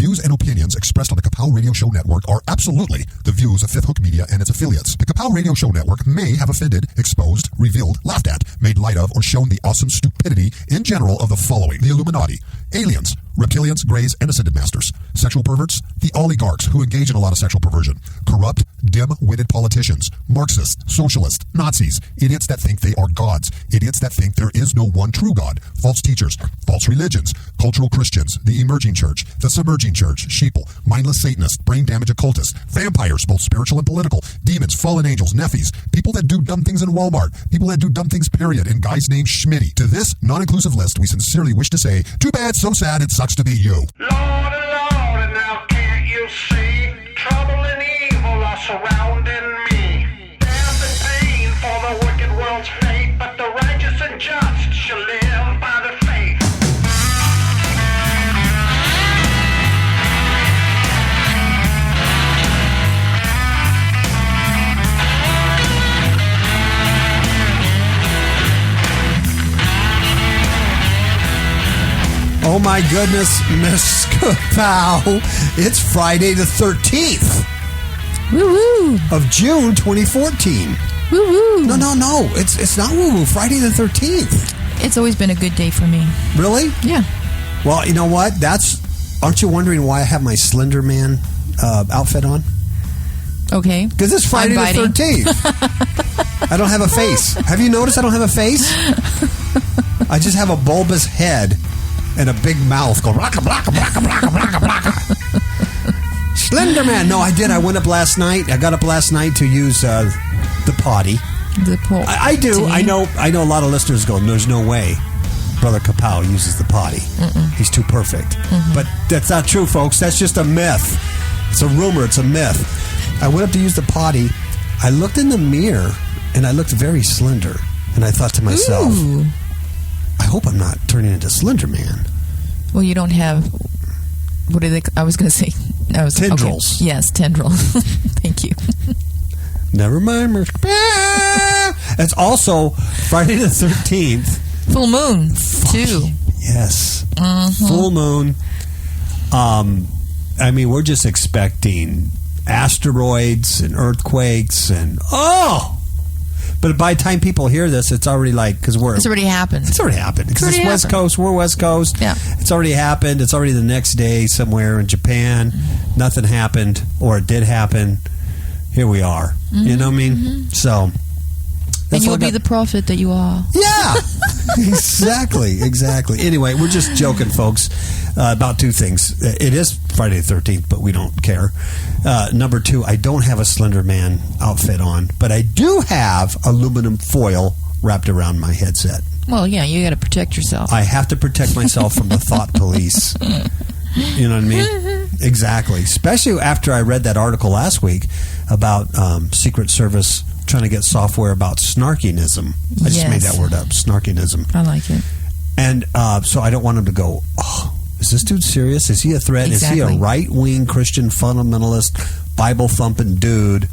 views and opinions expressed on the Kapow Radio Show Network are absolutely the views of Fifth Hook Media and its affiliates. The Kapow Radio Show Network may have offended, exposed, revealed, laughed at, made light of, or shown the awesome stupidity in general of the following: the Illuminati, aliens, reptilians, greys, and ascended masters, sexual perverts, the oligarchs who engage in a lot of sexual perversion, corrupt, dim-witted politicians, Marxists, socialists, Nazis, idiots that think they are gods, idiots that think there is no one true God, false teachers, false religions, cultural Christians, the emerging church, the submerging church, sheeple, mindless Satanists, brain damage occultists, vampires, both spiritual and political, demons, fallen angels, nephies, people that do dumb things in Walmart, people that do dumb things, period, and guys named Schmitty. To this non-inclusive list, we sincerely wish to say, too bad, so sad, it sucks to be you. Lord, Lord, now can't you see? Trouble and evil are surrounding me. Death and pain for the wicked world's fate, but the righteous and just shall live by the faith. Oh my goodness, Miss Kapow. It's Friday the 13th Woo-woo. of June 2014. Woo-woo. No. It's not woo-woo. Friday the 13th. It's always been a good day for me. Really? Yeah. Well, you know what? Aren't you wondering why I have my Slenderman outfit on? Okay. Because it's Friday the 13th. I don't have a face. Have you noticed I don't have a face? I just have a bulbous head and a big mouth going blocka blocka blocka blocka blocka blocka. Slenderman. No, I did. I went up last night. I got up last night to use the potty. The potty. I do. I know a lot of listeners go, there's no way Brother Kapow uses the potty. He's too perfect. But that's not true, folks. That's just a myth. It's a rumor. It's a myth. I went up to use the potty. I looked in the mirror and I looked very slender. And I thought to myself, Ooh. I hope I'm not turning into Slenderman. Well, you don't have... What are they... I was going to say... Tendrils. Okay. Yes, tendrils. Thank you. Never mind. It's also Friday the 13th. Full moon, too. Yes. Full moon. I mean, we're just expecting asteroids and earthquakes and... But by the time people hear this, it's already It's already happened. It's already happened. Because it's West Coast. We're West Coast. Yeah. It's already happened. It's already the next day somewhere in Japan. Nothing happened. Or it did happen. Here we are. You know what I mean? So... And you'll be the prophet that you are. Yeah. Exactly. Anyway, we're just joking, folks, about two things. It is Friday the 13th, but we don't care. Number two, I don't have a Slenderman outfit on, but I do have aluminum foil wrapped around my headset. Well, yeah, you got to protect yourself. I have to protect myself from the thought police. You know what I mean? Exactly. Especially after I read that article last week about Secret Service trying to get software about snarkinism. I just made that word up, snarkinism. I like it. And so I don't want him to go, is this dude serious? Is he a threat? Exactly. Is he a right-wing Christian fundamentalist, Bible-thumping dude,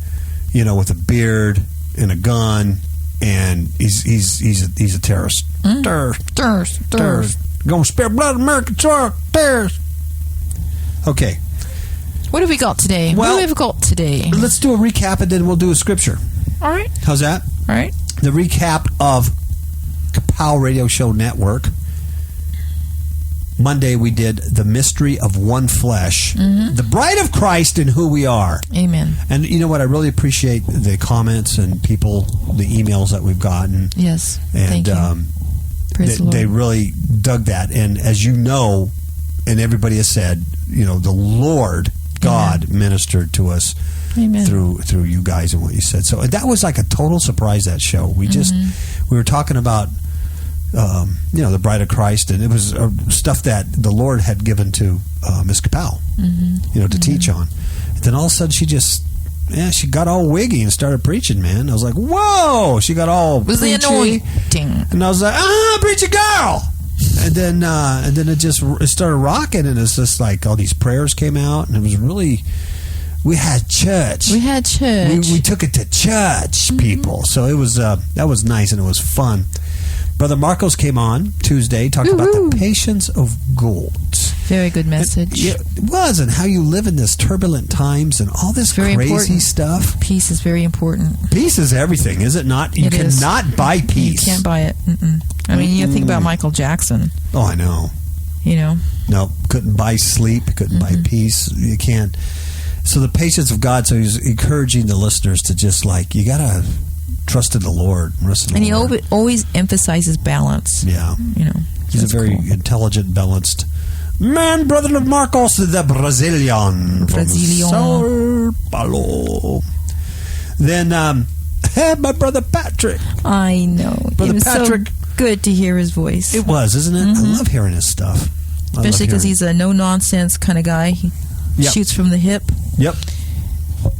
with a beard and a gun, and he's a terrorist. Terrorist. Gonna spare blood, American terrorist. Okay. What have we got today? Let's do a recap and then we'll do a scripture. All right. How's that? All right. The recap of Kapow Radio Show Network. Monday we did The Mystery of One Flesh. The Bride of Christ and Who We Are. Amen. And you know what? I really appreciate the comments and the emails that we've gotten. Yes. And Thank you. Praise the Lord. They really dug that. And as you know, and everybody has said, the Lord God ministered to us. Amen. Through you guys and what you said. So that was like a total surprise, that show. We were talking about the Bride of Christ, and it was stuff that the Lord had given to Miss Kapow to teach on. And then all of a sudden she got all wiggy and started preaching, man. I was like, whoa! She got all preachy. The anointing. And I was like, preach a girl! And then it started rocking, and it's just like all these prayers came out, and it was really... We had church. We took it to church, people. So it was that was nice, and it was fun. Brother Marcos came on Tuesday, talked about the patience of gold. Very good message. It was, and how you live in this turbulent times and all this Very crazy important. stuff. Peace is very important. Peace is everything, is it not? You It is. cannot buy peace. You can't buy it. Mm-mm. I mean, you think about Michael Jackson. Oh, I know. You know, No, couldn't buy sleep, couldn't buy peace. You can't. So the patience of God, so he's encouraging the listeners to just you got to trust in the Lord. Rest in and the he Lord. always emphasizes balance. Yeah. You know, He's that's a very cool. intelligent, balanced man, brother of Marcos, the Brazilian. Brazilian. From Sao Paulo. Then, my brother Patrick. I know. Brother It was Patrick. so good to hear his voice. It was, isn't it? I love hearing his stuff. Especially because he's a no-nonsense kind of guy. He Yep. shoots from the hip, Yep.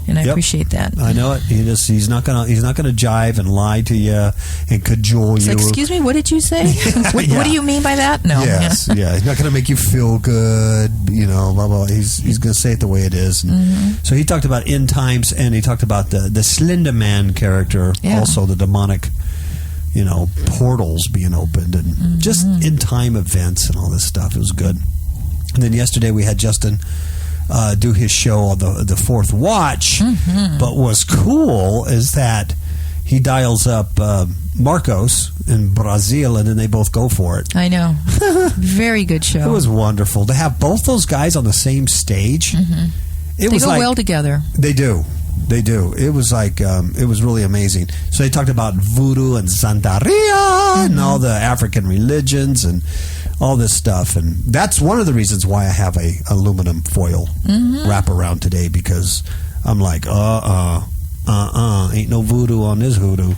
and I Yep. appreciate that. I know it. He's not gonna jive and lie to you and cajole It's you. like, excuse me, what did you say? What Yeah. do you mean by that? No. Yes, yeah. He's not going to make you feel good, blah, blah. He's going to say it the way it is. And So he talked about end times, and he talked about the Slenderman character, Yeah. also the demonic, portals being opened, and just end time events and all this stuff. It was good. And then yesterday we had Justin do his show on the Fourth Watch. But what's cool is that he dials up Marcos in Brazil, and then they both go for it. I know. Very good show. It was wonderful to have both those guys on the same stage. It they was go like well together. they do. It was it was really amazing. So they talked about voodoo and Santeria and all the African religions and all this stuff, and that's one of the reasons why I have a aluminum foil wrap around today, because I'm like, ain't no voodoo on this hoodoo,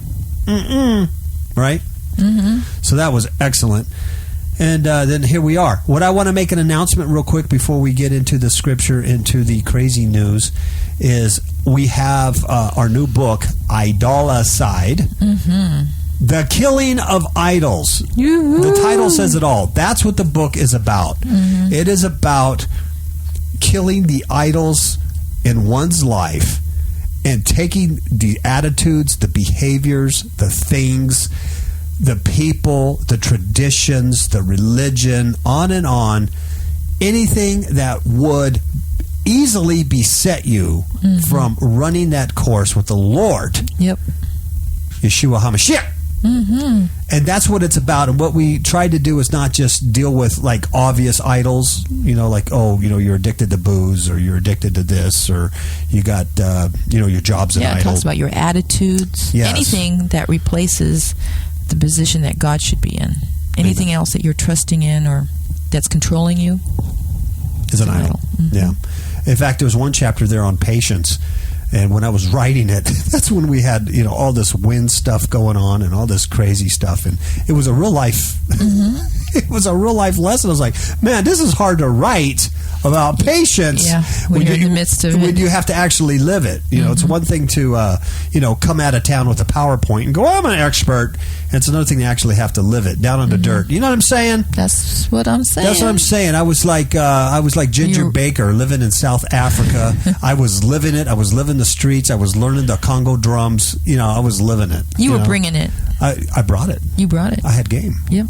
right? So that was excellent. And then here we are. What I want to make an announcement real quick before we get into the scripture, into the crazy news, is we have our new book, Idolicide. The Killing of Idols. The title says it all. That's what the book is about. It is about killing the idols in one's life and taking the attitudes, the behaviors, the things, the people, the traditions, the religion, on and on, anything that would easily beset you from running that course with the Lord, Yep. Yeshua HaMashiach. And that's what it's about. And what we tried to do is not just deal with obvious idols, you're addicted to booze, or you're addicted to this, or you got your job's an Yeah, it idol. talks about your attitudes. Yes. Anything that replaces the position that God should be in. Anything else that you're trusting in or that's controlling you is an idol. Yeah. In fact, there was one chapter there on patience, and when I was writing it, that's when we had all this wind stuff going on and all this crazy stuff, and it was a real life. It was a real life lesson. I was like, man, this is hard to write about patience. Yeah, when you're in the midst of when it. you have to actually live it. It's one thing to come out of town with a PowerPoint and go, I'm an expert. And it's another thing to actually have to live it down on the dirt. You know what I'm saying? That's what I'm saying. That's what I'm saying. I was like Ginger Baker living in South Africa. I was living it. I was living the streets. I was learning the Congo drums. I was living it. You were bringing it. I brought it. You brought it. I had game. Yep.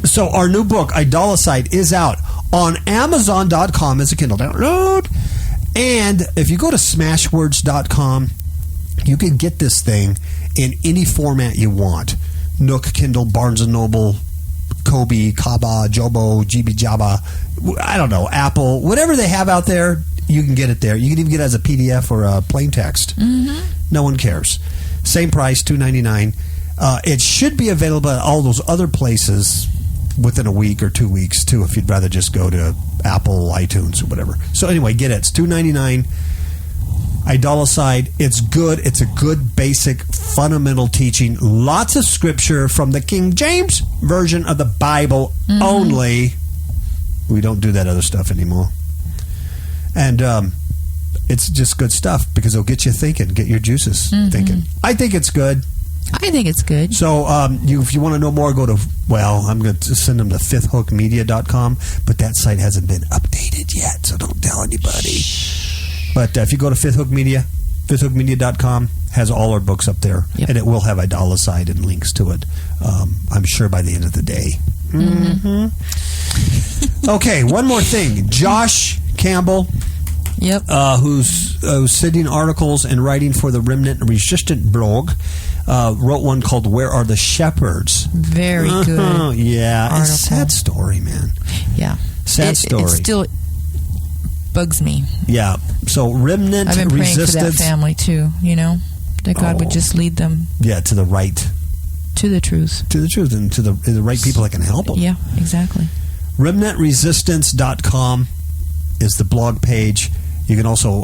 So our new book, Idolicide, is out on Amazon.com as a Kindle download. And if you go to Smashwords.com, you can get this thing in any format you want. Nook, Kindle, Barnes & Noble, Kobe, Kaba, Jobo, GB Jabba, I don't know, Apple, whatever they have out there, you can get it there. You can even get it as a PDF or a plain text. No one cares. Same price, $2.99. It should be available at all those other places within a week or 2 weeks, too, if you'd rather just go to Apple, iTunes, or whatever. So anyway, get it. It's $2.99. Idolicide. It's good. It's a good, basic, fundamental teaching. Lots of scripture from the King James version of the Bible only. We don't do that other stuff anymore. And it's just good stuff because it'll get you thinking, get your juices thinking. I think it's good. I think it's good. So if you want to know more, go to, I'm going to send them to fifthhookmedia.com, but that site hasn't been updated yet, so don't tell anybody. But if you go to fifthhookmedia.com, has all our books up there, and it will have Idolicide and links to it, I'm sure by the end of the day. Okay, one more thing. Josh Campbell, Yep. who's sending articles and writing for the Remnant Resistant blog, wrote one called "Where Are the Shepherds?" Very good. Yeah, article. it's a sad story, man. Yeah. Sad story. It still bugs me. Yeah. So Remnant I've been praying Resistance. for that family too, that God would just lead them Yeah, to the right. to the truth. To the truth and to the right people that can help them. Yeah, exactly. RemnantResistance.com is the blog page. You can also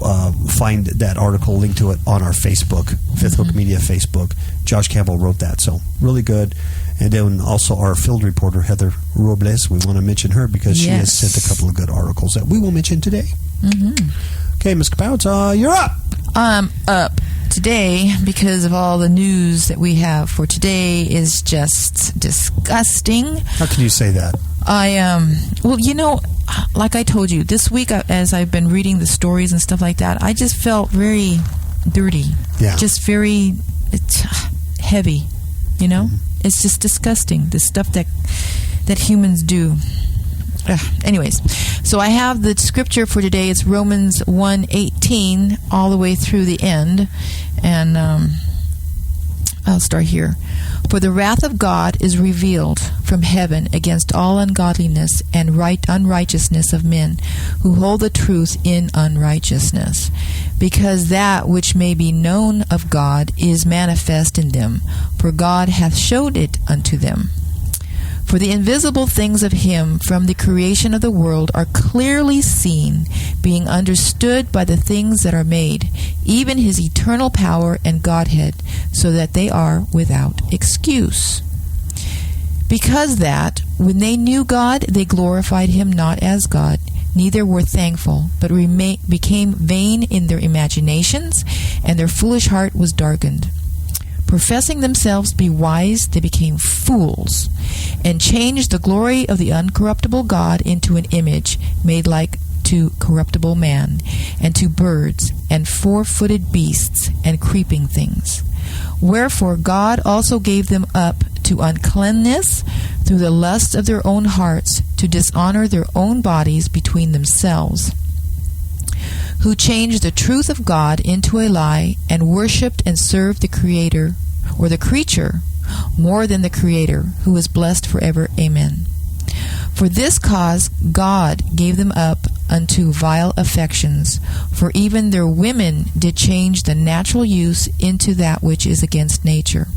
find that article, link to it on our Facebook, Fifth Hook Media Facebook. Josh Campbell wrote that, so really good. And then also our field reporter, Heather Robles. We want to mention her because she has sent a couple of good articles that we will mention today. Okay, Ms. Kapow, you're up. I'm up today because of all the news that we have for today is just disgusting. How can you say that? Like I told you, this week as I've been reading the stories and stuff like that, I just felt very dirty. Yeah. Just very heavy, It's just disgusting, the stuff that humans do. Anyways, so I have the scripture for today. It's Romans 1:18 all the way through the end. And I'll start here. For the wrath of God is revealed from heaven against all ungodliness and unrighteousness of men who hold the truth in unrighteousness, because that which may be known of God is manifest in them, for God hath showed it unto them. For the invisible things of him from the creation of the world are clearly seen, being understood by the things that are made, even his eternal power and Godhead, so that they are without excuse. Because that, when they knew God, they glorified him not as God, neither were thankful, but became vain in their imaginations, and their foolish heart was darkened. Professing themselves to be wise, they became fools, and changed the glory of the uncorruptible God into an image made like to corruptible man, and to birds, and four-footed beasts, and creeping things. Wherefore God also gave them up to uncleanness through the lust of their own hearts, to dishonor their own bodies between themselves, who changed the truth of God into a lie, and worshipped and served the Creator, or the creature, more than the Creator, who is blessed forever. Amen. For this cause God gave them up unto vile affections, for even their women did change the natural use into that which is against nature.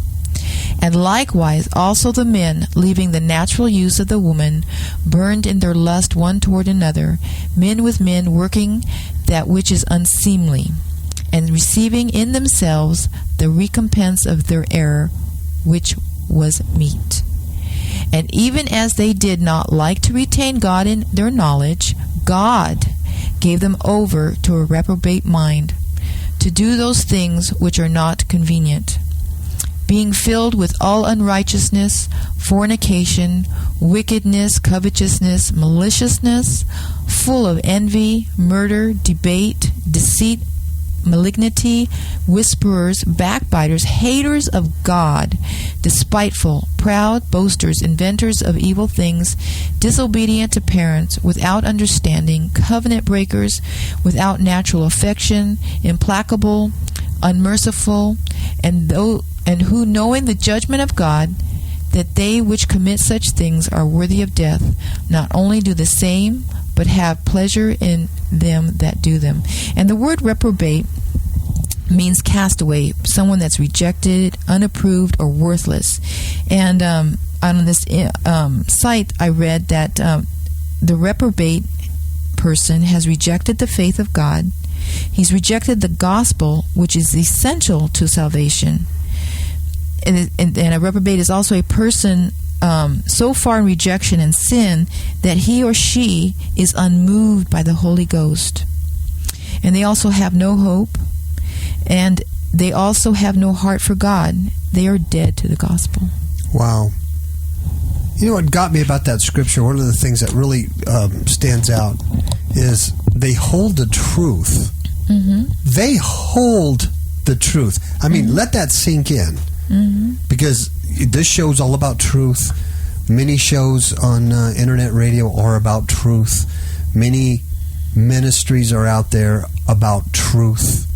And likewise also the men, leaving the natural use of the woman, burned in their lust one toward another, men with men, working that which is unseemly, and receiving in themselves the recompense of their error, which was meet. And even as they did not like to retain God in their knowledge, God gave them over to a reprobate mind, to do those things which are not convenient, being filled with all unrighteousness, fornication, wickedness, covetousness, maliciousness, full of envy, murder, debate, deceit, malignity, whisperers, backbiters, haters of God, despiteful, proud, boasters, inventors of evil things, disobedient to parents, without understanding, covenant breakers, without natural affection, implacable, unmerciful, and who, knowing the judgment of God, that they which commit such things are worthy of death, not only do the same, but have pleasure in them that do them. And the word reprobate means castaway, someone that's rejected, unapproved, or worthless. And on this site, I read that the reprobate person has rejected the faith of God. He's rejected the gospel, which is essential to salvation. And a reprobate is also a person so far in rejection and sin that he or she is unmoved by the Holy Ghost. And they also have no hope, and they also have no heart for God. They are dead to the gospel. Wow. You know what got me about that scripture, one of the things that really stands out is they hold the truth. Mm-hmm. They hold the truth. I mean, let that sink in. Mm-hmm. Because this show's all about truth. Many shows on internet radio are about truth. Many ministries are out there about truth.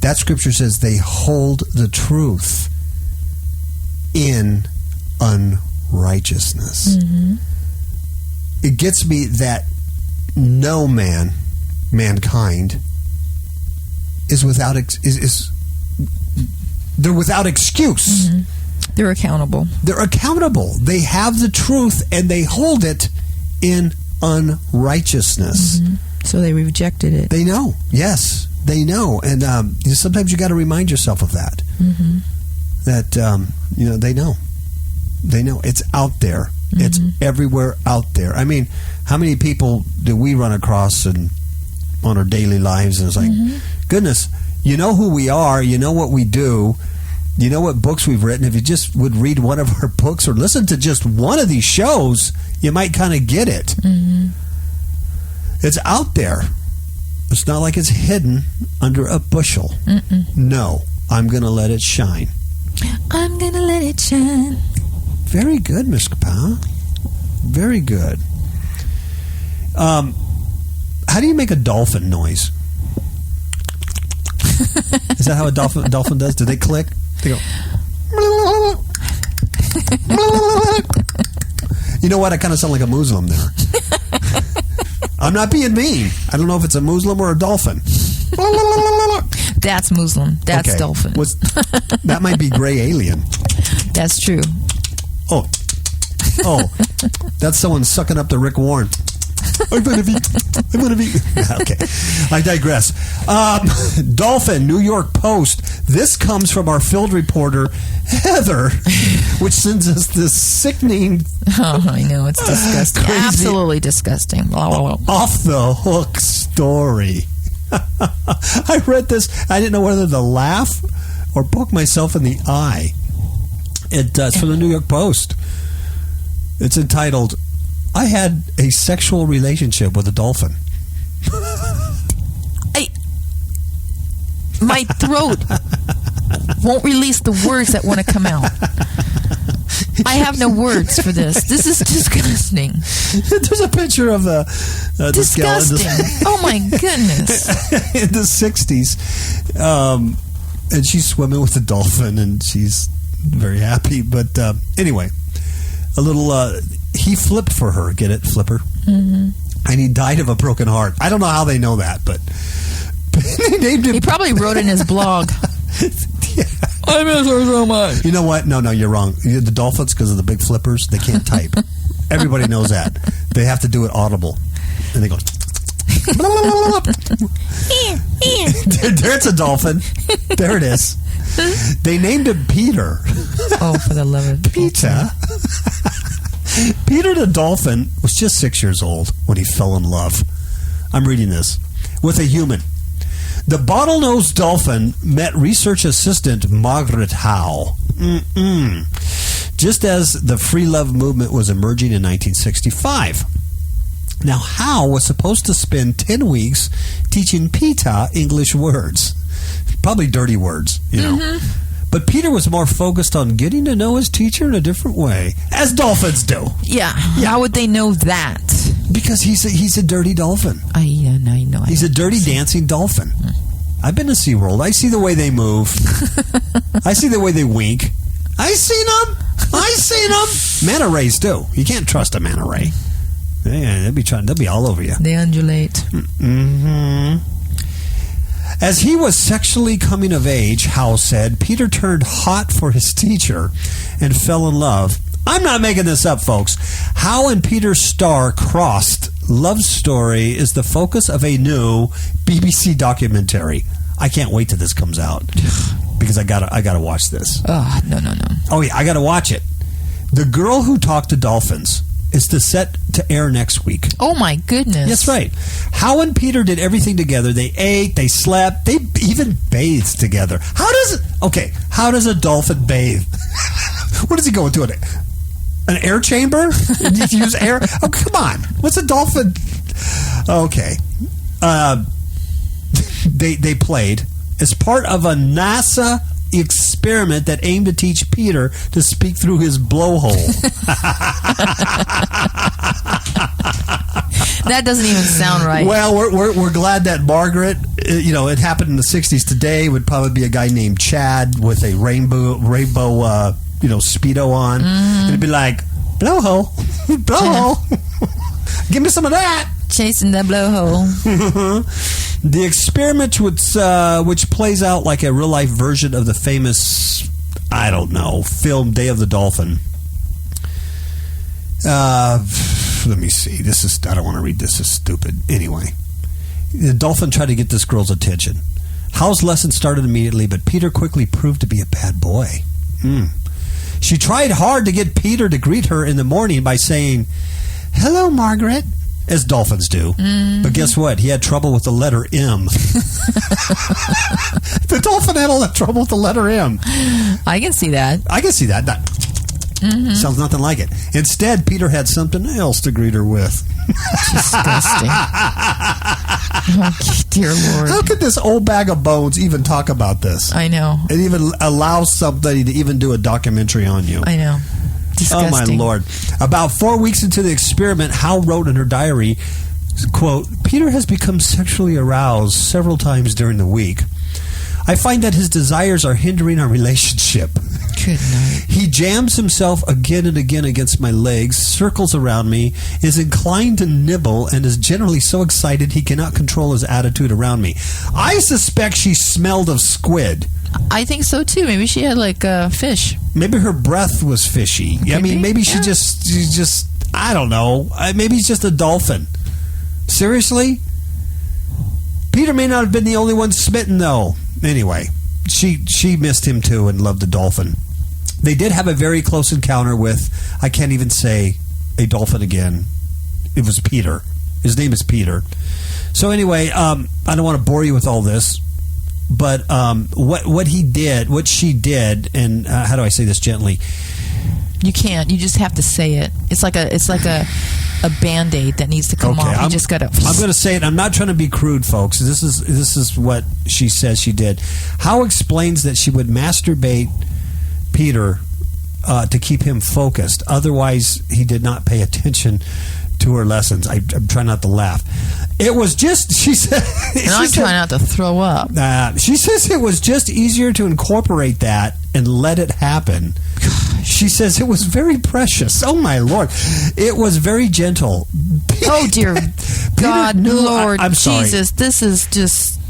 That scripture says they hold the truth in unrighteousness. It gets me that no mankind is without they're without excuse. They're accountable. They're accountable. They have the truth and they hold it in unrighteousness. So they rejected it. They know. Yes, they know. And sometimes you got to remind yourself of that. That they know. They know. It's out there. It's everywhere out there. I mean, how many people do we run across on our daily lives? And it's like, goodness, you know who we are. You know what we do. You know what books we've written. If you just would read one of our books or listen to just one of these shows, you might kind of get it. It's out there. It's not like it's hidden under a bushel. No, I'm going to let it shine. I'm going to let it shine. Very good, Miss Kapow. Very good. How do you make a dolphin noise? Is that how a dolphin does? Do they click? They go. You know what? I kind of sound like a Muslim there. I'm not being mean. I don't know if it's a Muslim or a dolphin. That's Muslim. That's okay. Dolphin. That might be gray alien. That's true. Oh, that's someone sucking up to Rick Warren. I'm going to be. Okay, I digress. Dolphin, New York Post. This comes from our field reporter, Heather, which sends us this sickening. Oh, I know. It's disgusting. Absolutely disgusting. Off the hook story. I read this. I didn't know whether to laugh or poke myself in the eye. It's from the New York Post. It's entitled, I had a sexual relationship with a dolphin. My throat won't release the words that want to come out. I have no words for this. This is disgusting. There's a picture of disgusting. Oh my goodness! In the 60s, and she's swimming with a dolphin, and she's very happy. But anyway, a little. He flipped for her. Get it, flipper. And he died of a broken heart. I don't know how they know that, but they named him. He probably wrote in his blog. Yeah. I miss her so much. You know what? No, you're wrong. The dolphins, because of the big flippers, they can't type. Everybody knows that. They have to do it audible. And they go... There's a dolphin. There it is. They named him Peter. Oh, for the love of Peter. Peter the dolphin was just 6 years old when he fell in love. I'm reading this. With a human. The bottlenose dolphin met research assistant Margaret Howe. Just as the free love movement was emerging in 1965. Now, Howe was supposed to spend 10 weeks teaching Peter English words. Probably dirty words, you know. But Peter was more focused on getting to know his teacher in a different way, as dolphins do. Yeah. How would they know that? Because he's a dirty dolphin. I know. He's a dirty dancing dolphin. I've been to SeaWorld. I see the way they move. I see the way they wink. I seen them. Manta rays too. You can't trust a manta ray. Yeah, they'll be all over you. They undulate. As he was sexually coming of age, Howe said, Peter turned hot for his teacher and fell in love. I'm not making this up, folks. Howe and Peter's star-crossed love story is the focus of a new BBC documentary. I can't wait till this comes out because I gotta watch this. Oh, no. Oh yeah, I gotta watch it. The Girl Who Talked to Dolphins is set to air next week. Oh my goodness. That's right. Howe and Peter did everything together. They ate, they slept, they even bathed together. How does a dolphin bathe? What does he go into? An air chamber? You use air? Oh, come on. What's a dolphin? Okay. They played as part of a NASA experiment that aimed to teach Peter to speak through his blowhole. That doesn't even sound right. Well, we're glad that Margaret, it happened in the 60s. Today would probably be a guy named Chad with a rainbow Speedo on. And it'd be like, blowhole, blowhole. Give me some of that. Chasing the blowhole. The experiment, which plays out like a real-life version of the famous, film Day of the Dolphin. Let me see. I don't want to read this. This is stupid. Anyway, the dolphin tried to get this girl's attention. Hal's lesson started immediately, but Peter quickly proved to be a bad boy. She tried hard to get Peter to greet her in the morning by saying, "Hello, Margaret," as dolphins do. But guess what? He had trouble with the letter M. The dolphin had all that trouble with the letter M. I can see that. Sounds nothing like it. Instead, Peter had something else to greet her with. Disgusting. Oh, dear Lord. How could this old bag of bones even talk about this? I know. It even allows somebody to even do a documentary on you. I know. Disgusting. Oh, my Lord. About 4 weeks into the experiment, Hal wrote in her diary, quote, "Peter has become sexually aroused several times during the week. I find that his desires are hindering our relationship. Good night. He jams himself again and again against my legs, circles around me, is inclined to nibble, and is generally so excited he cannot control his attitude around me." I suspect she smelled of squid. I think so too. Maybe she had like fish. Maybe her breath was fishy. I mean, maybe she just I don't know. Maybe he's just a dolphin. Seriously? Peter may not have been the only one smitten, though. Anyway, she missed him too and loved the dolphin. They did have a very close encounter with, I can't even say a dolphin again. It was Peter. His name is Peter. So anyway, I don't want to bore you with all this, but what she did, and how do I say this gently? You can't. You just have to say it. It's like a Band-Aid that needs to come off. You just got to... I'm going to say it. I'm not trying to be crude, folks. This is what she says she did. Hal explains that she would masturbate Peter to keep him focused. Otherwise, he did not pay attention to her lessons. I'm trying not to laugh. It was just, she said... I'm trying not to throw up. She says it was just easier to incorporate that and let it happen. She says it was very precious. Oh, my Lord. It was very gentle. Oh, dear God, Lord, I'm sorry. Jesus, this is just...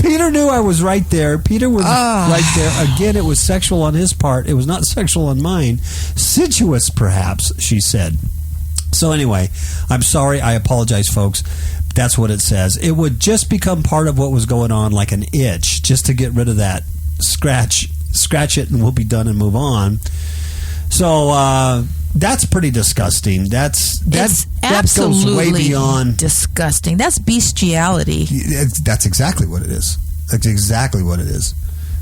Peter knew I was right there. Peter was right there. Again, it was sexual on his part. It was not sexual on mine. Sensuous, perhaps, she said. So anyway, I'm sorry. I apologize, folks. That's what it says. It would just become part of what was going on, like an itch, just to get rid of that. Scratch it, and we'll be done and move on. So that's pretty disgusting. That goes way beyond disgusting. That's bestiality. That's exactly what it is. That's exactly what it is.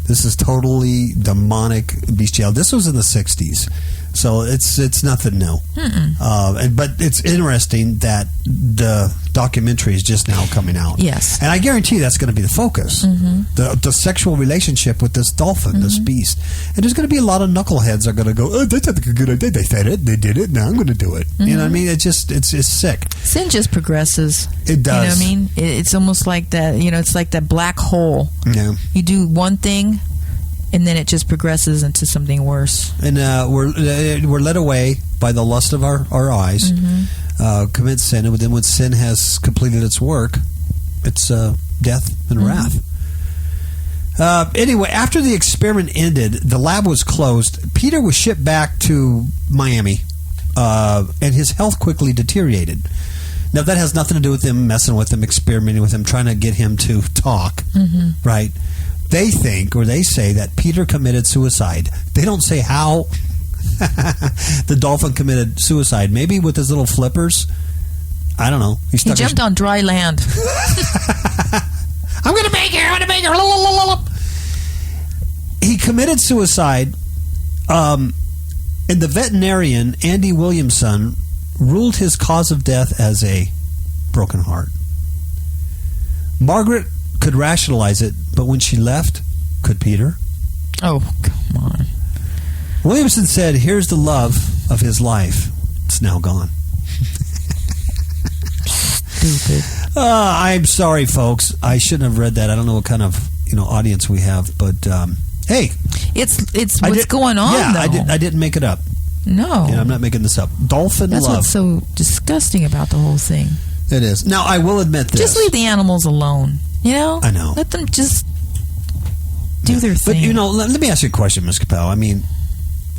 This is totally demonic bestiality. This was in the 60s, so it's nothing new. But it's interesting that the documentary is just now coming out. Yes, and I guarantee that's going to be the focus. The sexual relationship with this dolphin, this beast. And there's going to be a lot of knuckleheads that are going to go, "Oh, that's not a good idea. They said it. They did it. Now I'm going to do it." You know what I mean? It's sick. Sin just progresses. It does. You know what I mean? It's almost like that. It's like that black hole. Yeah. You do one thing, and then it just progresses into something worse. And we're led away by the lust of our eyes, commit sin, and then when sin has completed its work, it's death and wrath. Anyway, after the experiment ended, the lab was closed. Peter was shipped back to Miami, and his health quickly deteriorated. Now, that has nothing to do with them messing with him, experimenting with him, trying to get him to talk, right? They think, or they say, that Peter committed suicide. They don't say how the dolphin committed suicide. Maybe with his little flippers. I don't know. He jumped on dry land. I'm going to make her. He committed suicide, and the veterinarian, Andy Williamson, ruled his cause of death as a broken heart. Margaret could rationalize it, but when she left, could Peter? Oh, come on. Williamson said, "Here's the love of his life. It's now gone." Stupid. I'm sorry, folks. I shouldn't have read that. I don't know what kind of audience we have, but hey, it's what's going on. Yeah, though. I didn't make it up. No, I'm not making this up. Dolphin That's love. what's so disgusting about the whole thing. It is. Now, I will admit this. Just leave the animals alone. I know. Let them just do their thing. But let me ask you a question, Ms. Capel. I mean,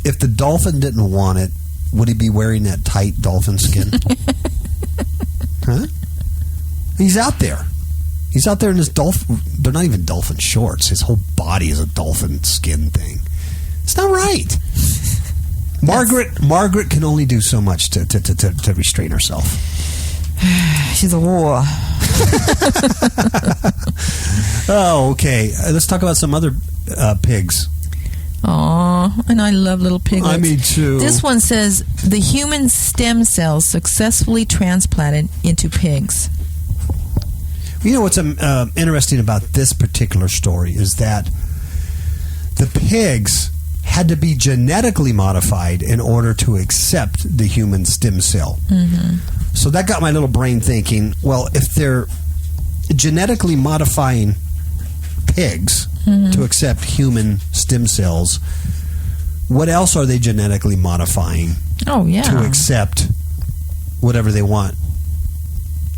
if the dolphin didn't want it, would he be wearing that tight dolphin skin? Huh? He's out there. He's out there in his dolphin. They're not even dolphin shorts. His whole body is a dolphin skin thing. It's not right. Margaret can only do so much to restrain herself. She's a war. Oh, okay. Let's talk about some other pigs. Aw, and I love little piglets. I mean, too. This one says, the human stem cells successfully transplanted into pigs. You know what's interesting about this particular story is that the pigs had to be genetically modified in order to accept the human stem cell. Mm-hmm. So that got my little brain thinking, well, if they're genetically modifying pigs to accept human stem cells, what else are they genetically modifying to accept whatever they want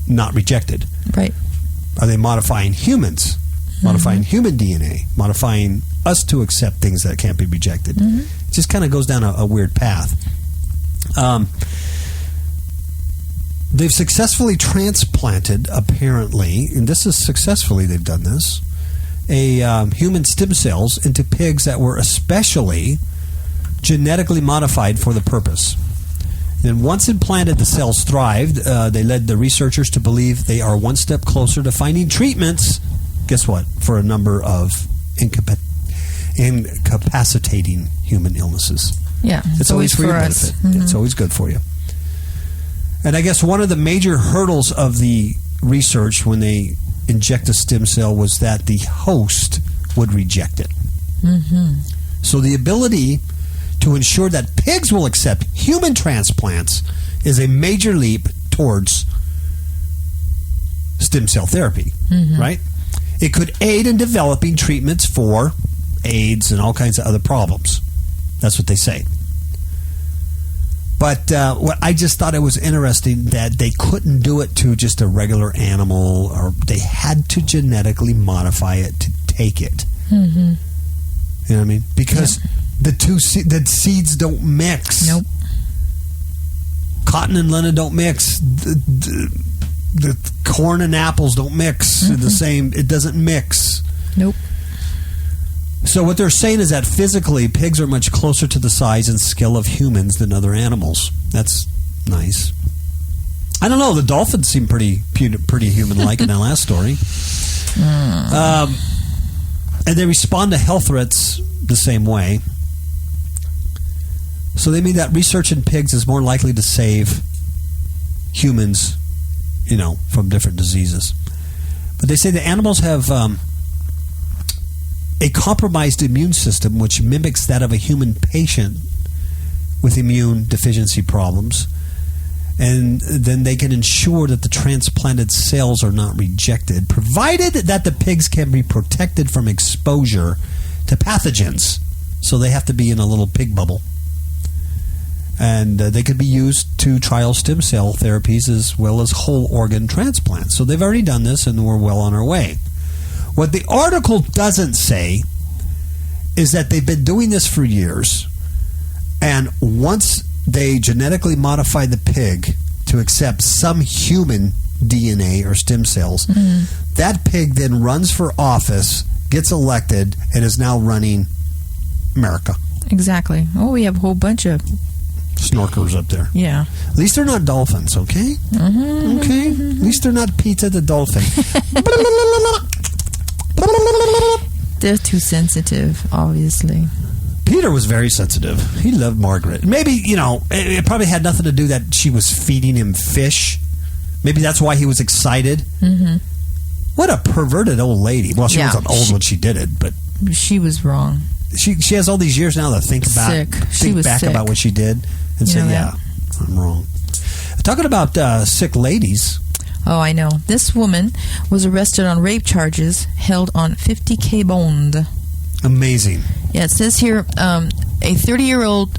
not rejected? Right. Are they modifying humans, modifying human DNA, modifying us to accept things that can't be rejected? It just kind of goes down a weird path. They've successfully transplanted, apparently, and this is successfully they've done this, human stem cells into pigs that were especially genetically modified for the purpose. Then once implanted, the cells thrived. They led the researchers to believe they are one step closer to finding treatments, guess what, for a number of incapacitating human illnesses. Yeah, it's always for your benefit. It's always good for you. And I guess one of the major hurdles of the research when they inject a stem cell was that the host would reject it. So the ability to ensure that pigs will accept human transplants is a major leap towards stem cell therapy, right? It could aid in developing treatments for AIDS and all kinds of other problems. That's what they say. But what I just thought it was interesting that they couldn't do it to just a regular animal, or they had to genetically modify it to take it. You know what I mean? Because the the seeds don't mix. Nope. Cotton and linen don't mix. The corn and apples don't mix. The same. It doesn't mix. Nope. So what they're saying is that physically, pigs are much closer to the size and skill of humans than other animals. That's nice. I don't know. The dolphins seem pretty human-like in that last story. And they respond to health threats the same way. So they mean that research in pigs is more likely to save humans, from different diseases. But they say the animals have a compromised immune system which mimics that of a human patient with immune deficiency problems. And then they can ensure that the transplanted cells are not rejected, provided that the pigs can be protected from exposure to pathogens. So they have to be in a little pig bubble. And they could be used to trial stem cell therapies as well as whole organ transplants. So they've already done this, and we're well on our way. What the article doesn't say is that they've been doing this for years, and once they genetically modify the pig to accept some human DNA or stem cells, that pig then runs for office, gets elected, and is now running America. Exactly. Oh, we have a whole bunch of snorkers up there. Yeah. At least they're not dolphins, okay? Okay? At least they're not Peter the dolphin. They're too sensitive, obviously. Peter was very sensitive. He loved Margaret. Maybe, it probably had nothing to do that she was feeding him fish. Maybe that's why he was excited. What a perverted old lady. Well, she wasn't old when she did it, but... She was wrong. she has all these years now to think back about what she did and say, yeah, I'm wrong. Talking about sick ladies. Oh, I know. This woman was arrested on rape charges, held on $50,000 bond. Amazing. Yeah, it says here, a 30-year-old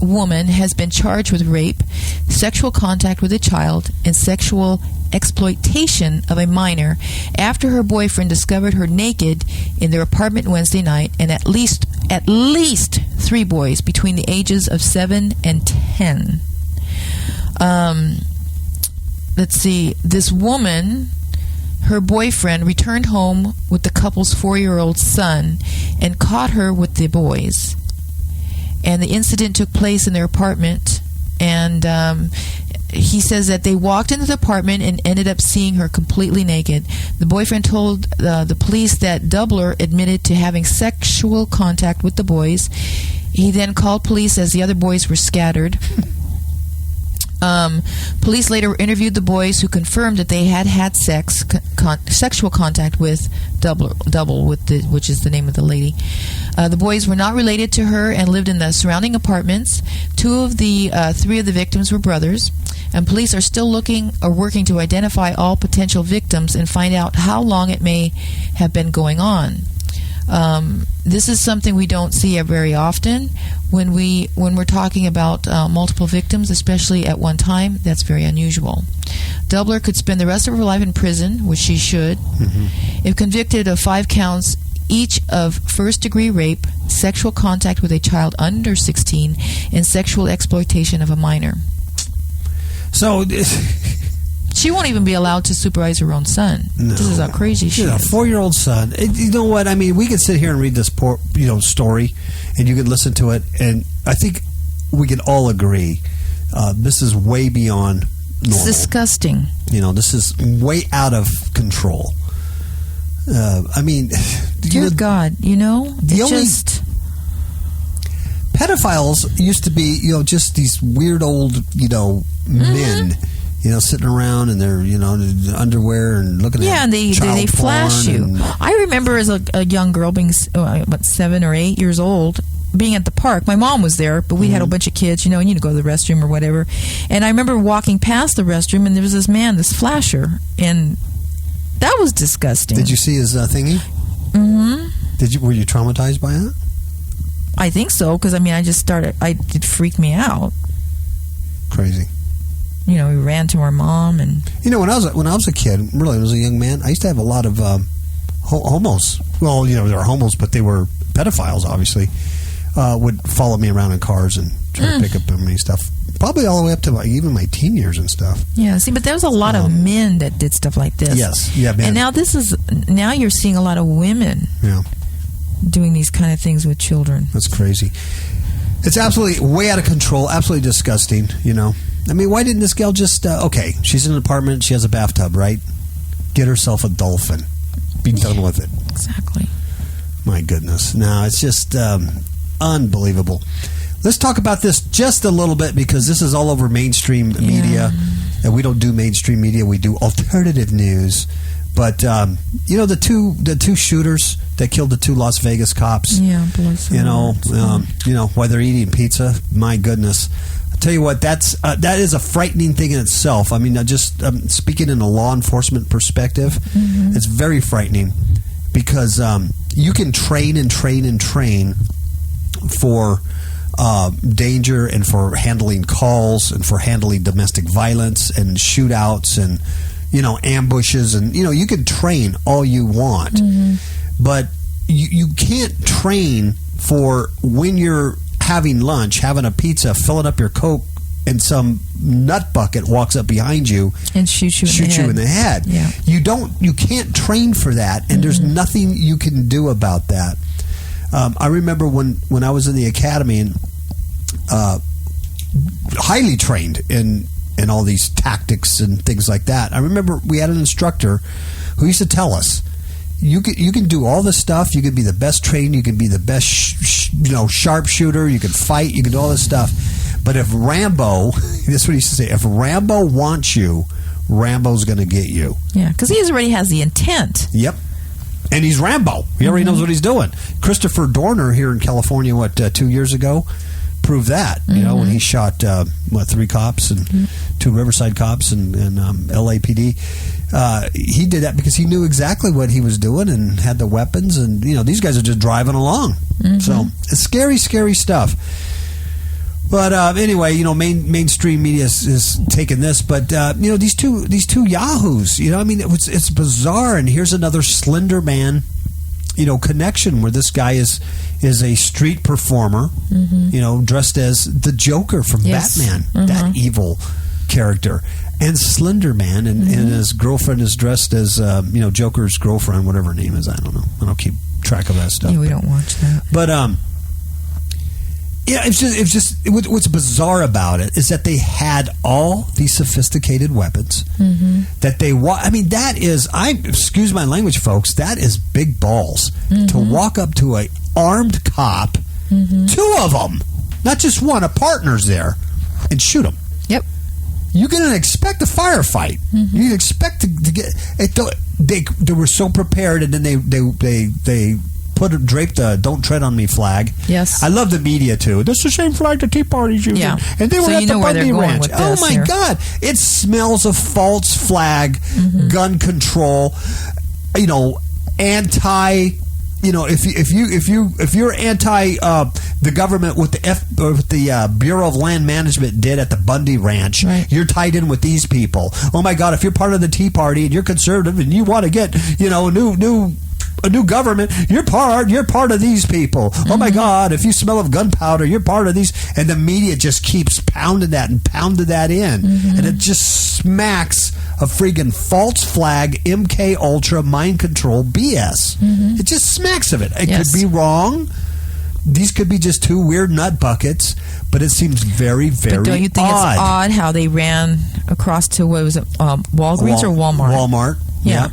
woman has been charged with rape, sexual contact with a child, and sexual exploitation of a minor after her boyfriend discovered her naked in their apartment Wednesday night, and at least 3 boys between the ages of 7 and 10. Let's see. This woman, her boyfriend, returned home with the couple's 4-year-old son and caught her with the boys. And the incident took place in their apartment, and he says that they walked into the apartment and ended up seeing her completely naked. The boyfriend told the police that Doubler admitted to having sexual contact with the boys. He then called police as the other boys were scattered. Police later interviewed the boys, who confirmed that they had sexual contact with Double, which is the name of the lady. The boys were not related to her and lived in the surrounding apartments. 2 of the 3 of the victims were brothers, and police are still working to identify all potential victims and find out how long it may have been going on. This is something we don't see very often when we're talking about multiple victims, especially at one time. That's very unusual. Doubler could spend the rest of her life in prison, which she should, if convicted of 5 counts each of first-degree rape, sexual contact with a child under 16, and sexual exploitation of a minor. So she won't even be allowed to supervise her own son. No. This is how crazy she is. A 4-year-old son. You know what? I mean, we could sit here and read this story, and you could listen to it, and I think we can all agree this is way beyond normal. It's disgusting. This is way out of control. I mean, dear God, pedophiles used to be, just these weird old, men. Sitting around in their, underwear and looking at and they flash you. I remember as a young girl being about 7 or 8 years old, being at the park. My mom was there, but we had a bunch of kids, and you go to the restroom or whatever. And I remember walking past the restroom, and there was this flasher, and that was disgusting. Did you see his thingy? Mm-hmm. Were you traumatized by it? I think so, because it freaked me out. Crazy. We ran to our mom, and when I was a kid, really, I was a young man, I used to have a lot of homos. Well, they were homos, but they were pedophiles. Obviously, would follow me around in cars and try to pick up on me stuff. Probably all the way up to even my teen years and stuff. Yeah, see, but there was a lot of men that did stuff like this. Yes, yeah, men. And now you're seeing a lot of women. Yeah. Doing these kind of things with children. That's crazy. It's absolutely way out of control. Absolutely disgusting. I mean, why didn't this gal just, she's in an apartment, she has a bathtub, right? Get herself a Dolphin. Be done with it. Exactly. My goodness. No, it's just unbelievable. Let's talk about this just a little bit, because this is all over mainstream media. And we don't do mainstream media, we do alternative news. But, the two shooters that killed the 2 Las Vegas cops. Yeah, bless them. While they're eating pizza, my goodness. Tell you what, that is a frightening thing in itself. I mean, just speaking in a law enforcement perspective, it's very frightening, because you can train and train and train for danger and for handling calls and for handling domestic violence and shootouts and ambushes, and you can train all you want, but you can't train for when you're having lunch, having a pizza, filling up your Coke, and some nut bucket walks up behind you and shoot you in the head. Yeah. You can't train for that, and there's nothing you can do about that. I remember when I was in the academy, and highly trained in all these tactics and things like that. I remember we had an instructor who used to tell us, you can do all this stuff. You can be the best trained. You can be the best, sharpshooter. You can fight. You can do all this stuff. But if Rambo, this is what he used to say, if Rambo wants you, Rambo's going to get you. Yeah, because he already has the intent. Yep. And he's Rambo. He already knows what he's doing. Christopher Dorner here in California, 2 years ago, proved that. You know, when he shot 3 cops and 2 Riverside cops and LAPD. He did that because he knew exactly what he was doing and had the weapons. And you know, these guys are just driving along. So it's scary, scary stuff. But anyway, you know, mainstream media is taking this. But you know, these two yahoos. You know, I mean, it's bizarre. And here's another Slenderman, you know, connection where this guy is a street performer. You know, dressed as the Joker from Batman, that evil character, and Slenderman, and his girlfriend is dressed as you know, Joker's girlfriend, whatever her name is. I don't know. I don't keep track of that stuff. Yeah, we don't watch that. But yeah, it's just what's bizarre about it is that they had all these sophisticated weapons that they I mean, that is, excuse my language, folks, that is big balls to walk up to a armed cop, 2 of them, not just one, a partner's there, and shoot him. Yep. You're going to expect a firefight. You expect to get it. They were so prepared, and then they draped the "Don't Tread on Me" flag. Yes, I love the media too. That's the same flag the Tea Party's using. Yeah, and they were at the Bundy Ranch. Oh my here. God! It smells of false flag, gun control. You know, anti. You know, if you're anti the government, what the Bureau of Land Management did at the Bundy Ranch, you're tied in with these people. Oh my God! If you're part of the Tea Party and you're conservative and you want to get, you know, a new government, you're part of these people. Oh my God, if you smell of gunpowder, you're part of these. And the media just keeps pounding that and pounded that in. And it just smacks of friggin' false flag, MK Ultra, mind control BS. It just smacks of it. It could be wrong. These could be just 2 weird nut buckets, but it seems very, very odd. But don't you think it's odd how they ran across to, what was it, Walgreens or Walmart? Walmart, yeah.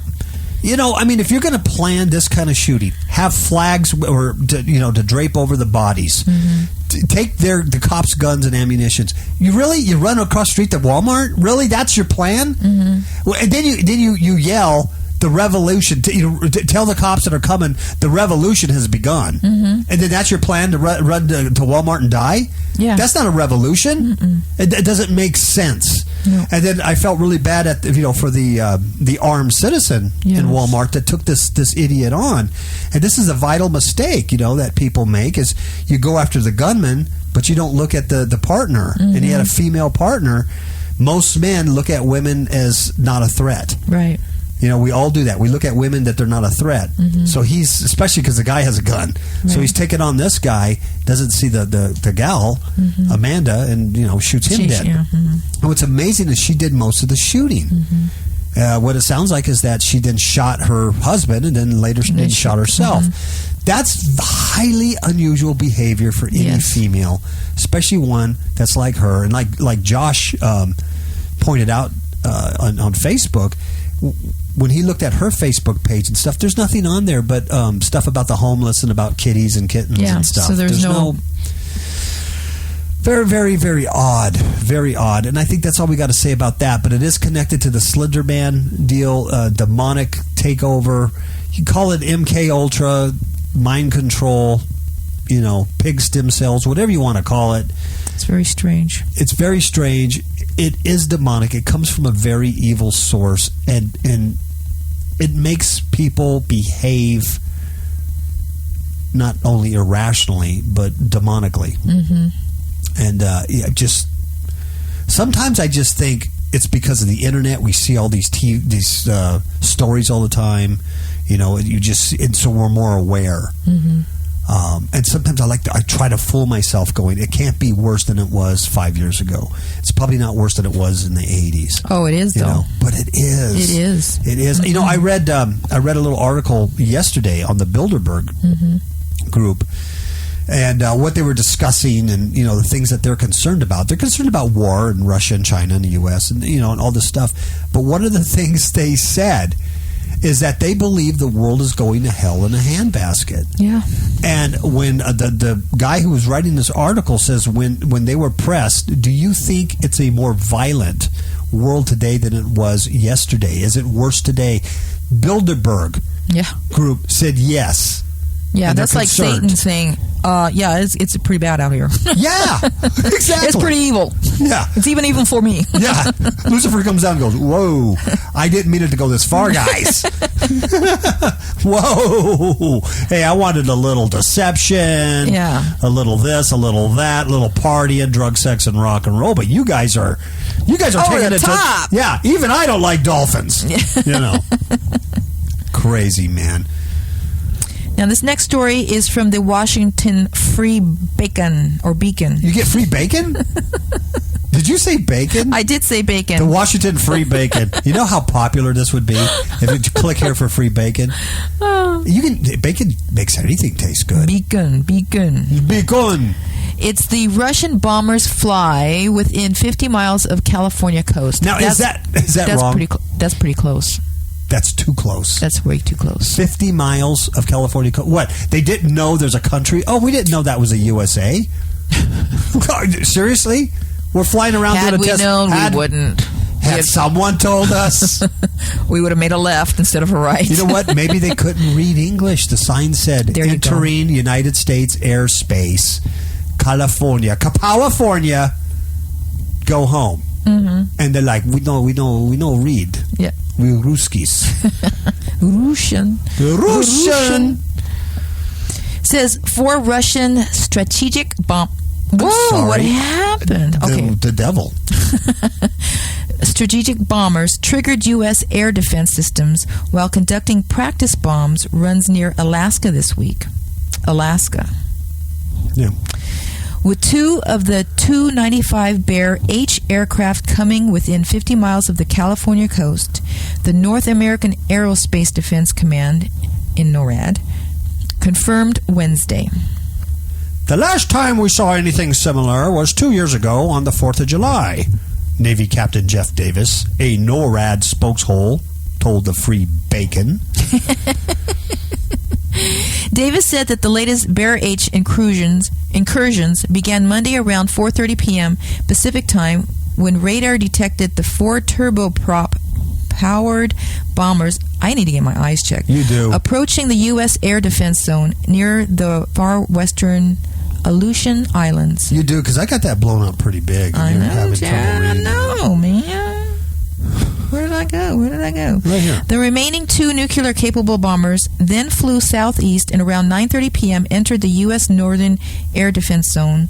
You know, I mean, if you're going to plan this kind of shooting, have flags or to drape over the bodies, take the cops' guns and ammunitions. You run across the street to Walmart? Really, that's your plan? Well, and then you yell, the revolution. Tell the cops that are coming, the revolution has begun, and then that's your plan to run to Walmart and die? Yeah, that's not a revolution. It doesn't make sense. No. And then I felt really bad for the armed citizen in Walmart that took this idiot on. And this is a vital mistake, you know, that people make, is you go after the gunman, but you don't look at the partner. And he had a female partner. Most men look at women as not a threat. Right. You know, we all do that. We look at women that they're not a threat. So he's, especially because the guy has a gun. Right. So he's taking on this guy, doesn't see the gal, Amanda, and, you know, shoots him dead. Yeah. And what's amazing is she did most of the shooting. What it sounds like is that she then shot her husband and then later shot herself. That's highly unusual behavior for any female, especially one that's like her. And like Josh pointed out on Facebook, when he looked at her Facebook page and stuff, there's nothing on there but stuff about the homeless and about kitties and kittens and stuff. So there's no very, very, very odd. Very odd. And I think that's all we got to say about that. But it is connected to the Slenderman deal, demonic takeover. You call it MK Ultra, mind control, you know, pig stem cells, whatever you want to call it. It's very strange. It's very strange. It is demonic. It comes from a very evil source, and it makes people behave not only irrationally but demonically. And just sometimes I just think it's because of the internet. We see all these stories all the time. You know, and so we're more aware. And sometimes I try to fool myself going, it can't be worse than it was 5 years ago. It's probably not worse than it was in the 80s. Oh, it is, though. Know? But it is. It is. It is. You know, I read a little article yesterday on the Bilderberg group, and what they were discussing, and, you know, the things that they're concerned about. They're concerned about war in Russia and China and the U.S. and, you know, and all this stuff. But one of the things they said is that they believe the world is going to hell in a handbasket. Yeah. And when the guy who was writing this article says, when they were pressed, do you think it's a more violent world today than it was yesterday? Is it worse today? Bilderberg, Yeah. group said yes. Yeah, And they're that's like concerned. Satan saying, yeah, it's pretty bad out here. Yeah, exactly. It's pretty evil. Yeah. It's even evil for me. Yeah. Lucifer comes down and goes, whoa, I didn't mean it to go this far, guys. Whoa. Hey, I wanted a little deception. Yeah. A little this, a little that, a little partying, drug, sex, and rock and roll. But you guys are taking the it top. to... Yeah, even I don't like dolphins. You know. Crazy, man. Now, this next story is from the Washington Free Beacon. You get free bacon? Did you say bacon? I did say bacon. The Washington Free Bacon. You know how popular this would be if you click here for free bacon? Bacon makes anything taste good. Beacon. Bacon. It's the Russian bombers fly within 50 miles of California coast. Now, is that wrong? That's pretty close. That's too close. That's way too close. 50 miles of California coast. What? They didn't know there's a country? Oh, we didn't know that was a USA? Seriously? We're flying around doing a test. Had we known, we wouldn't. Had someone told us? We would have made a left instead of a right. You know what? Maybe they couldn't read English. The sign said, entering United States airspace, California. California, go home. Mm-hmm. And they're like, we know read. Yeah. We Ruskis. Russian. Says 4 Russian strategic bomb. Whoa, what happened? The devil. Strategic bombers triggered U.S. air defense systems while conducting practice bombs runs near Alaska this week. Alaska. Yeah. With 2 of the 295 Bear H aircraft coming within 50 miles of the California coast, the North American Aerospace Defense Command, in NORAD, confirmed Wednesday. The last time we saw anything similar was 2 years ago on the 4th of July. Navy Captain Jeff Davis, a NORAD spokeshole, told the Free Bacon. Davis said that the latest Bear H incursions began Monday around 4:30 p.m. Pacific time when radar detected the 4 turboprop-powered bombers. I need to get my eyes checked. You do. Approaching the U.S. air defense zone near the far western Aleutian Islands. You do, because I got that blown up pretty big. I You're know, having Jared. trouble I reading know, man. Where did I go? Right here. The remaining 2 nuclear-capable bombers then flew southeast and around 9:30 p.m. entered the U.S. Northern Air Defense Zone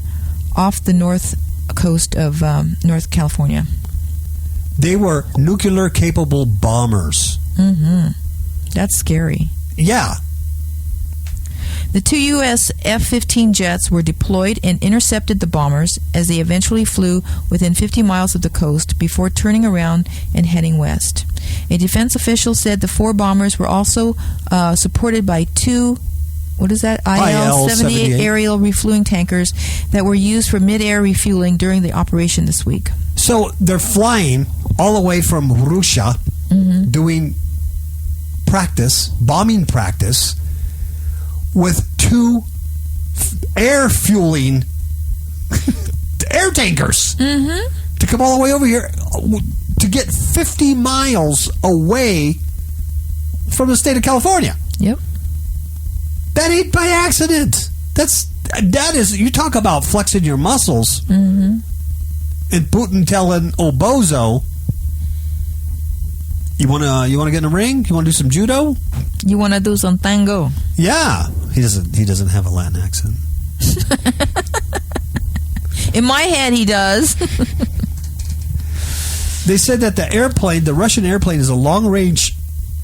off the north coast of North California. They were nuclear-capable bombers. Mm-hmm. That's scary. Yeah. The 2 U.S. F-15 jets were deployed and intercepted the bombers as they eventually flew within 50 miles of the coast before turning around and heading west. A defense official said the 4 bombers were also supported by 2 IL-78 aerial refueling tankers that were used for mid-air refueling during the operation this week. So they're flying all the way from Russia, doing bombing practice, with 2 air fueling air tankers to come all the way over here to get 50 miles away from the state of California. Yep. That ain't by accident. That is, you talk about flexing your muscles, and Putin telling Obozo, you wanna get in a ring? You wanna do some judo? You wanna do some tango? Yeah, he doesn't have a Latin accent. In my head, he does. They said that the Russian airplane, is a long-range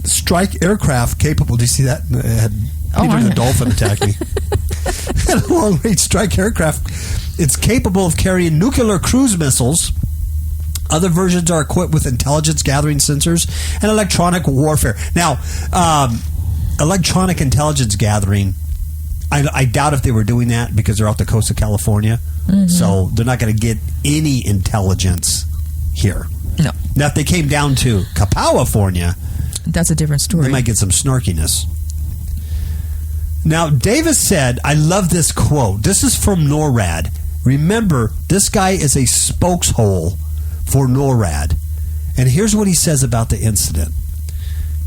strike aircraft capable. Do you see that? Peter the Dolphin attacked me. A long-range strike aircraft. It's capable of carrying nuclear cruise missiles. Other versions are equipped with intelligence-gathering sensors and electronic warfare. Now, electronic intelligence gathering, I doubt if they were doing that because they're off the coast of California. So they're not going to get any intelligence here. No. Now, if they came down to California, that's a different story. they might get some snarkiness. Now, Davis said, I love this quote. This is from NORAD. Remember, this guy is a spokeshole for NORAD. And here's what he says about the incident.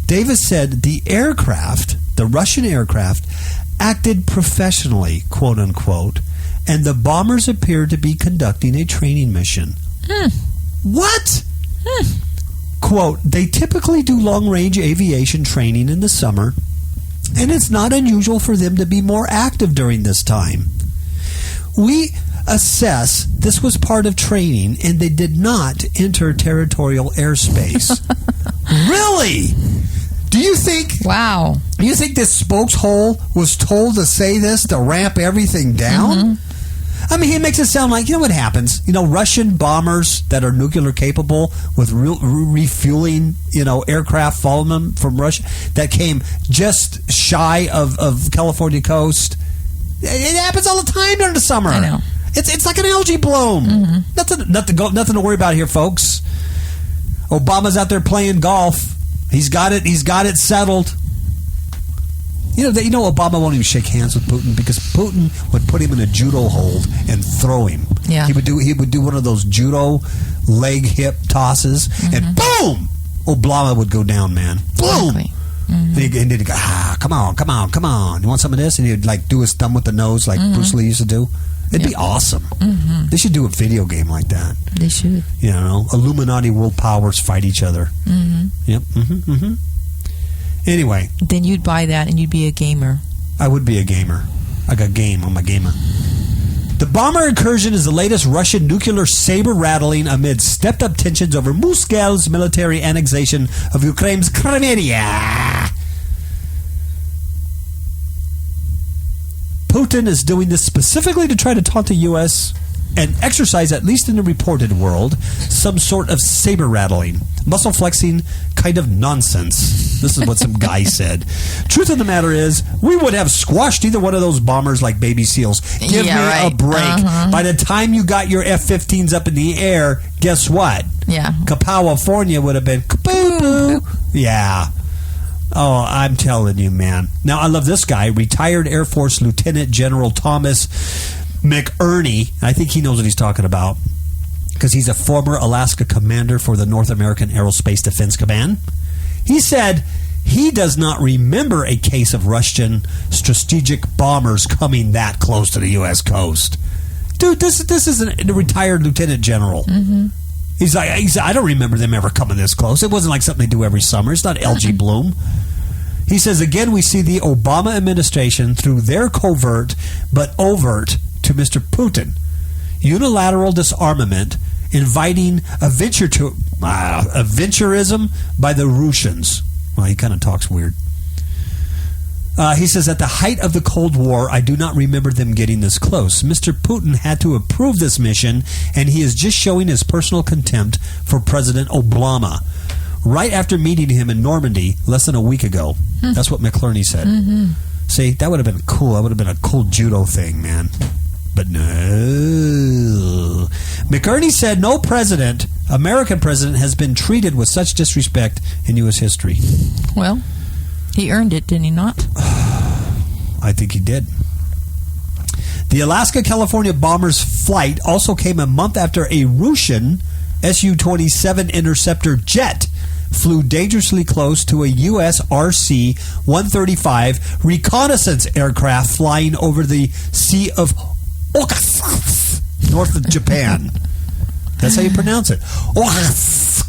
Davis said the Russian aircraft, acted professionally, quote unquote, and the bombers appeared to be conducting a training mission. What? Quote, they typically do long-range aviation training in the summer, and it's not unusual for them to be more active during this time. We assess this was part of training, and they did not enter territorial airspace. Really? Do you think... Wow. Do you think this spokeshole was told to say this to ramp everything down? I mean, he makes it sound like, you know what happens? You know, Russian bombers that are nuclear capable with refueling, aircraft following them from Russia that came just shy of California coast. It happens all the time during the summer. I know. It's like an algae bloom. Nothing to worry about here, folks. Obama's out there playing golf. He's got it settled. You know, Obama won't even shake hands with Putin because Putin would put him in a judo hold and throw him. Yeah. He would do one of those judo leg hip tosses, and boom, Obama would go down, man. Boom. Exactly. And then he'd go, come on. You want some of this? And he'd like do his thumb with the nose like Bruce Lee used to do. It'd be awesome. They should do a video game like that. They should. Illuminati world powers fight each other. Yep. Anyway. Then you'd buy that and you'd be a gamer. I would be a gamer. I got game on my gamer. The bomber incursion is the latest Russian nuclear saber rattling amid stepped-up tensions over Moscow's military annexation of Ukraine's Crimea. Putin is doing this specifically to try to taunt the U.S. and exercise, at least in the reported world, some sort of saber rattling, muscle flexing kind of nonsense. This is what some guy said. Truth of the matter is, we would have squashed either one of those bombers like baby seals. Give me a break. By the time you got your F-15s up in the air, guess what? Yeah. California would have been kapoo. Yeah. Oh, I'm telling you, man. Now, I love this guy, retired Air Force Lieutenant General Thomas McErney. I think he knows what he's talking about because he's a former Alaska commander for the North American Aerospace Defense Command. He said he does not remember a case of Russian strategic bombers coming that close to the U.S. coast. Dude, this is a retired lieutenant general. He said, I don't remember them ever coming this close. It wasn't like something they do every summer. It's not algae bloom. He says, again, we see the Obama administration through their covert but overt to Mr. Putin. Unilateral disarmament, inviting aventurism by the Russians. Well, he kind of talks weird. He says, at the height of the Cold War, I do not remember them getting this close. Mr. Putin had to approve this mission, and he is just showing his personal contempt for President Obama. Right after meeting him in Normandy less than a week ago. That's what McErney said. See, that would have been cool. That would have been a cool judo thing, man. But no. McErney said no president, American president, has been treated with such disrespect in U.S. history. Well, he earned it, didn't he not? I think he did. The Alaska-California bomber's flight also came a month after a Russian Su-27 interceptor jet flew dangerously close to a U.S. RC-135 reconnaissance aircraft flying over the Sea of Okhotsk, north of Japan. That's how you pronounce it. Okhotsk.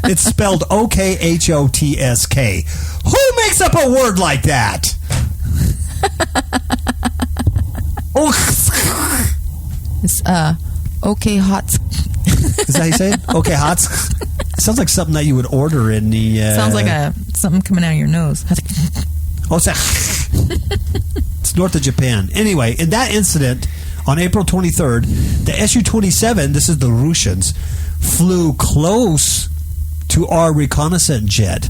It's spelled O-K-H-O-T-S-K. Who makes up a word like that? It's okay hot. Is that how you say it? Okay hot. Sounds like something that you would order in the... Sounds like something coming out of your nose. Oh, it's north of Japan. Anyway, in that incident, on April 23rd, the Su-27, this is the Russians, flew close to our reconnaissance jet.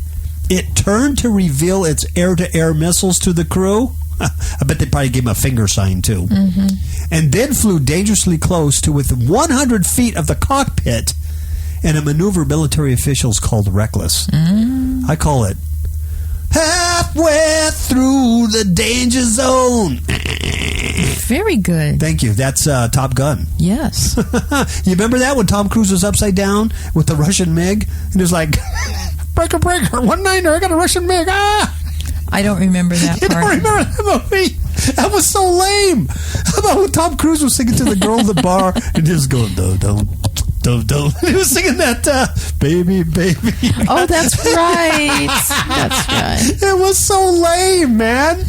It turned to reveal its air-to-air missiles to the crew. I bet they probably gave him a finger sign, too. And then flew dangerously close to within 100 feet of the cockpit in a maneuver military officials called reckless. I call it halfway through the danger zone. Very good. Thank you. That's Top Gun. Yes. You remember that when Tom Cruise was upside down with the Russian MiG? And it was like, breaker, one-niner, I got a Russian MiG, I don't remember that You part. don't remember that movie? That was so lame. How about when Tom Cruise was singing to the girl at the bar and just going, don't. He was singing that, baby. Oh, that's right. That's right. It was so lame, man.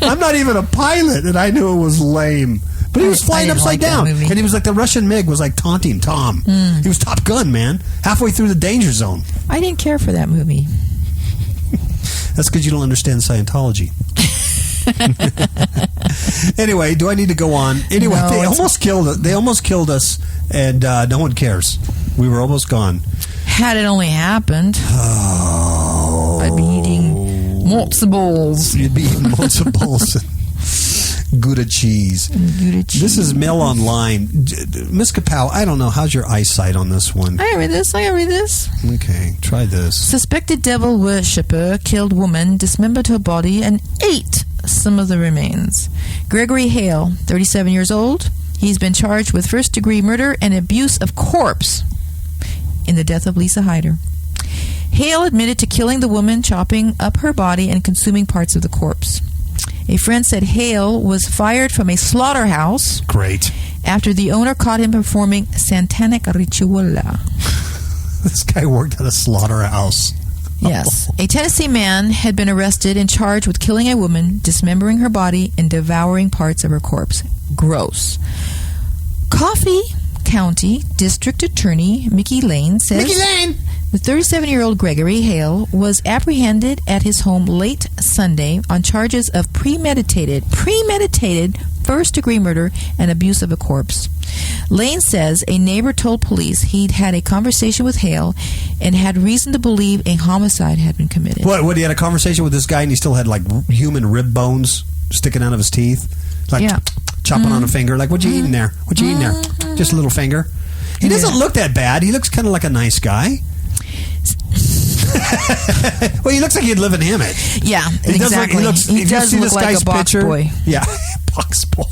I'm not even a pilot, and I knew it was lame. But he was flying I didn't upside like that down. movie. And he was like, the Russian MiG was like taunting Tom. He was Top Gun, man. Halfway through the danger zone. I didn't care for that movie. That's because you don't understand Scientology. Anyway, do I need to go on? Anyway, No, they almost killed us, and no one cares. We were almost gone. Had it only happened, I'd be eating matzo balls. You'd be eating matzo balls and Gouda cheese. This is Mail Online. Miss Kapow, I don't know. How's your eyesight on this one? I read this. Okay, try this. Suspected devil worshipper killed woman, dismembered her body, and ate some of the remains. Gregory Hale, 37 years old. He's been charged with first-degree murder and abuse of corpse in the death of Lisa Hyder. Hale admitted to killing the woman, chopping up her body, and consuming parts of the corpse. A friend said Hale was fired from a slaughterhouse. Great. After the owner caught him performing satanic ritual. This guy worked at a slaughterhouse. Yes. A Tennessee man had been arrested and charged with killing a woman, dismembering her body, and devouring parts of her corpse. Gross. Coffee County District Attorney Mickey Lane says the 37-year-old Gregory Hale was apprehended at his home late Sunday on charges of premeditated first-degree murder and abuse of a corpse. Lane says a neighbor told police he'd had a conversation with Hale and had reason to believe a homicide had been committed. What, he had a conversation with this guy and he still had like human rib bones sticking out of his teeth? Like chopping on a finger? Like, what you eating there? What you eating there? Just a little finger? He doesn't look that bad. He looks kind of like a nice guy. Well, he looks like he'd live in Hammett. Yeah, He exactly. He does look like a box boy. Yeah, box boy.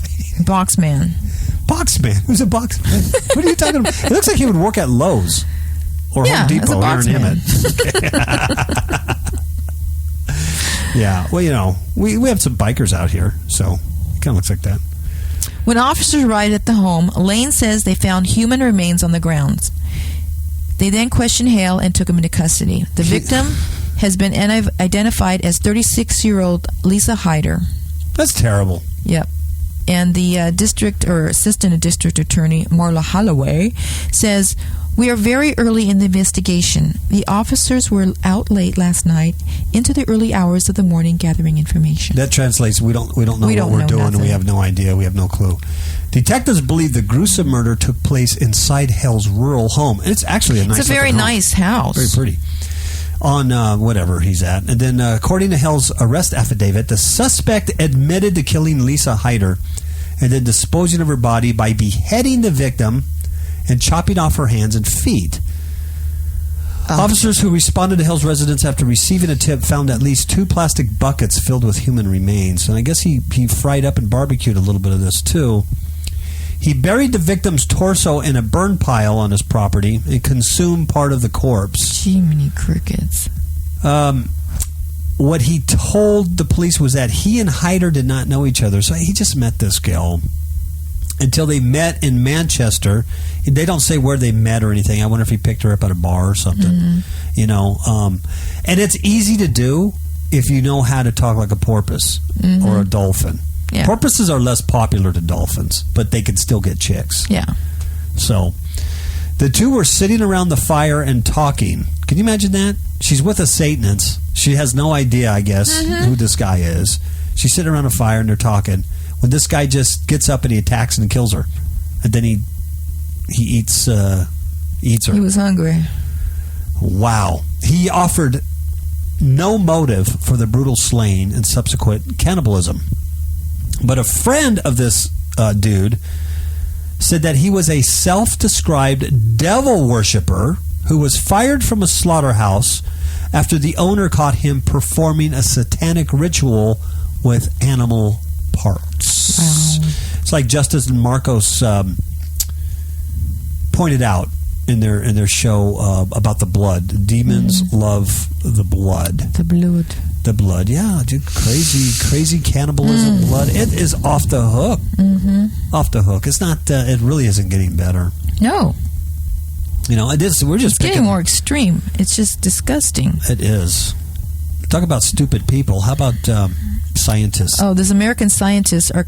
Box man. Box man? Who's a box man? What are you talking about? It looks like he would work at Lowe's or Home as a Depot box here in man. Hammett. Yeah, well, you know, we have some bikers out here, so it kind of looks like that. When officers arrived at the home, Lane says they found human remains on the grounds. They then questioned Hale and took him into custody. The victim has been identified as 36-year-old Lisa Hyder. That's terrible. Yep. And the district or assistant district attorney, Marla Holloway, says, "We are very early in the investigation. The officers were out late last night into the early hours of the morning gathering information." That translates, we don't know what we're doing, and we have no idea, we have no clue. Detectives believe the gruesome murder took place inside Hale's rural home. And it's actually a nice It's a very nice house. Very pretty. On whatever he's at. And then according to Hale's arrest affidavit, the suspect admitted to killing Lisa Hyder and then disposing of her body by beheading the victim and chopping off her hands and feet. Officers who responded to Hale's residence after receiving a tip found at least 2 plastic buckets filled with human remains. And I guess he fried up and barbecued a little bit of this too. He buried the victim's torso in a burn pile on his property and consumed part of the corpse. Gee, many crickets. What he told the police was that he and Hyder did not know each other. So he just met this gal until they met in Manchester. They don't say where they met or anything. I wonder if he picked her up at a bar or something. You know, and it's easy to do if you know how to talk like a porpoise or a dolphin. Yeah. Porpoises are less popular to dolphins, but they can still get chicks. Yeah. So the two were sitting around the fire and talking. Can you imagine that? She's with a Satanist. She has no idea, I guess, who this guy is. She's sitting around a fire and they're talking. When this guy just gets up and he attacks and kills her, and then he eats her. He was hungry. Wow. He offered no motive for the brutal slaying and subsequent cannibalism. But a friend of this dude said that he was a self-described devil worshiper who was fired from a slaughterhouse after the owner caught him performing a satanic ritual with animal parts. Wow. It's like Justice Marcos pointed out in their show about the blood. Demons love the blood. The blood. The blood, yeah, dude, crazy cannibalism, blood. It is off the hook. Off the hook. It's not. It really isn't getting better. No. You know, it is. We're just It's getting more extreme. It's just disgusting. It is. Talk about stupid people. How about scientists? Oh, these American scientists are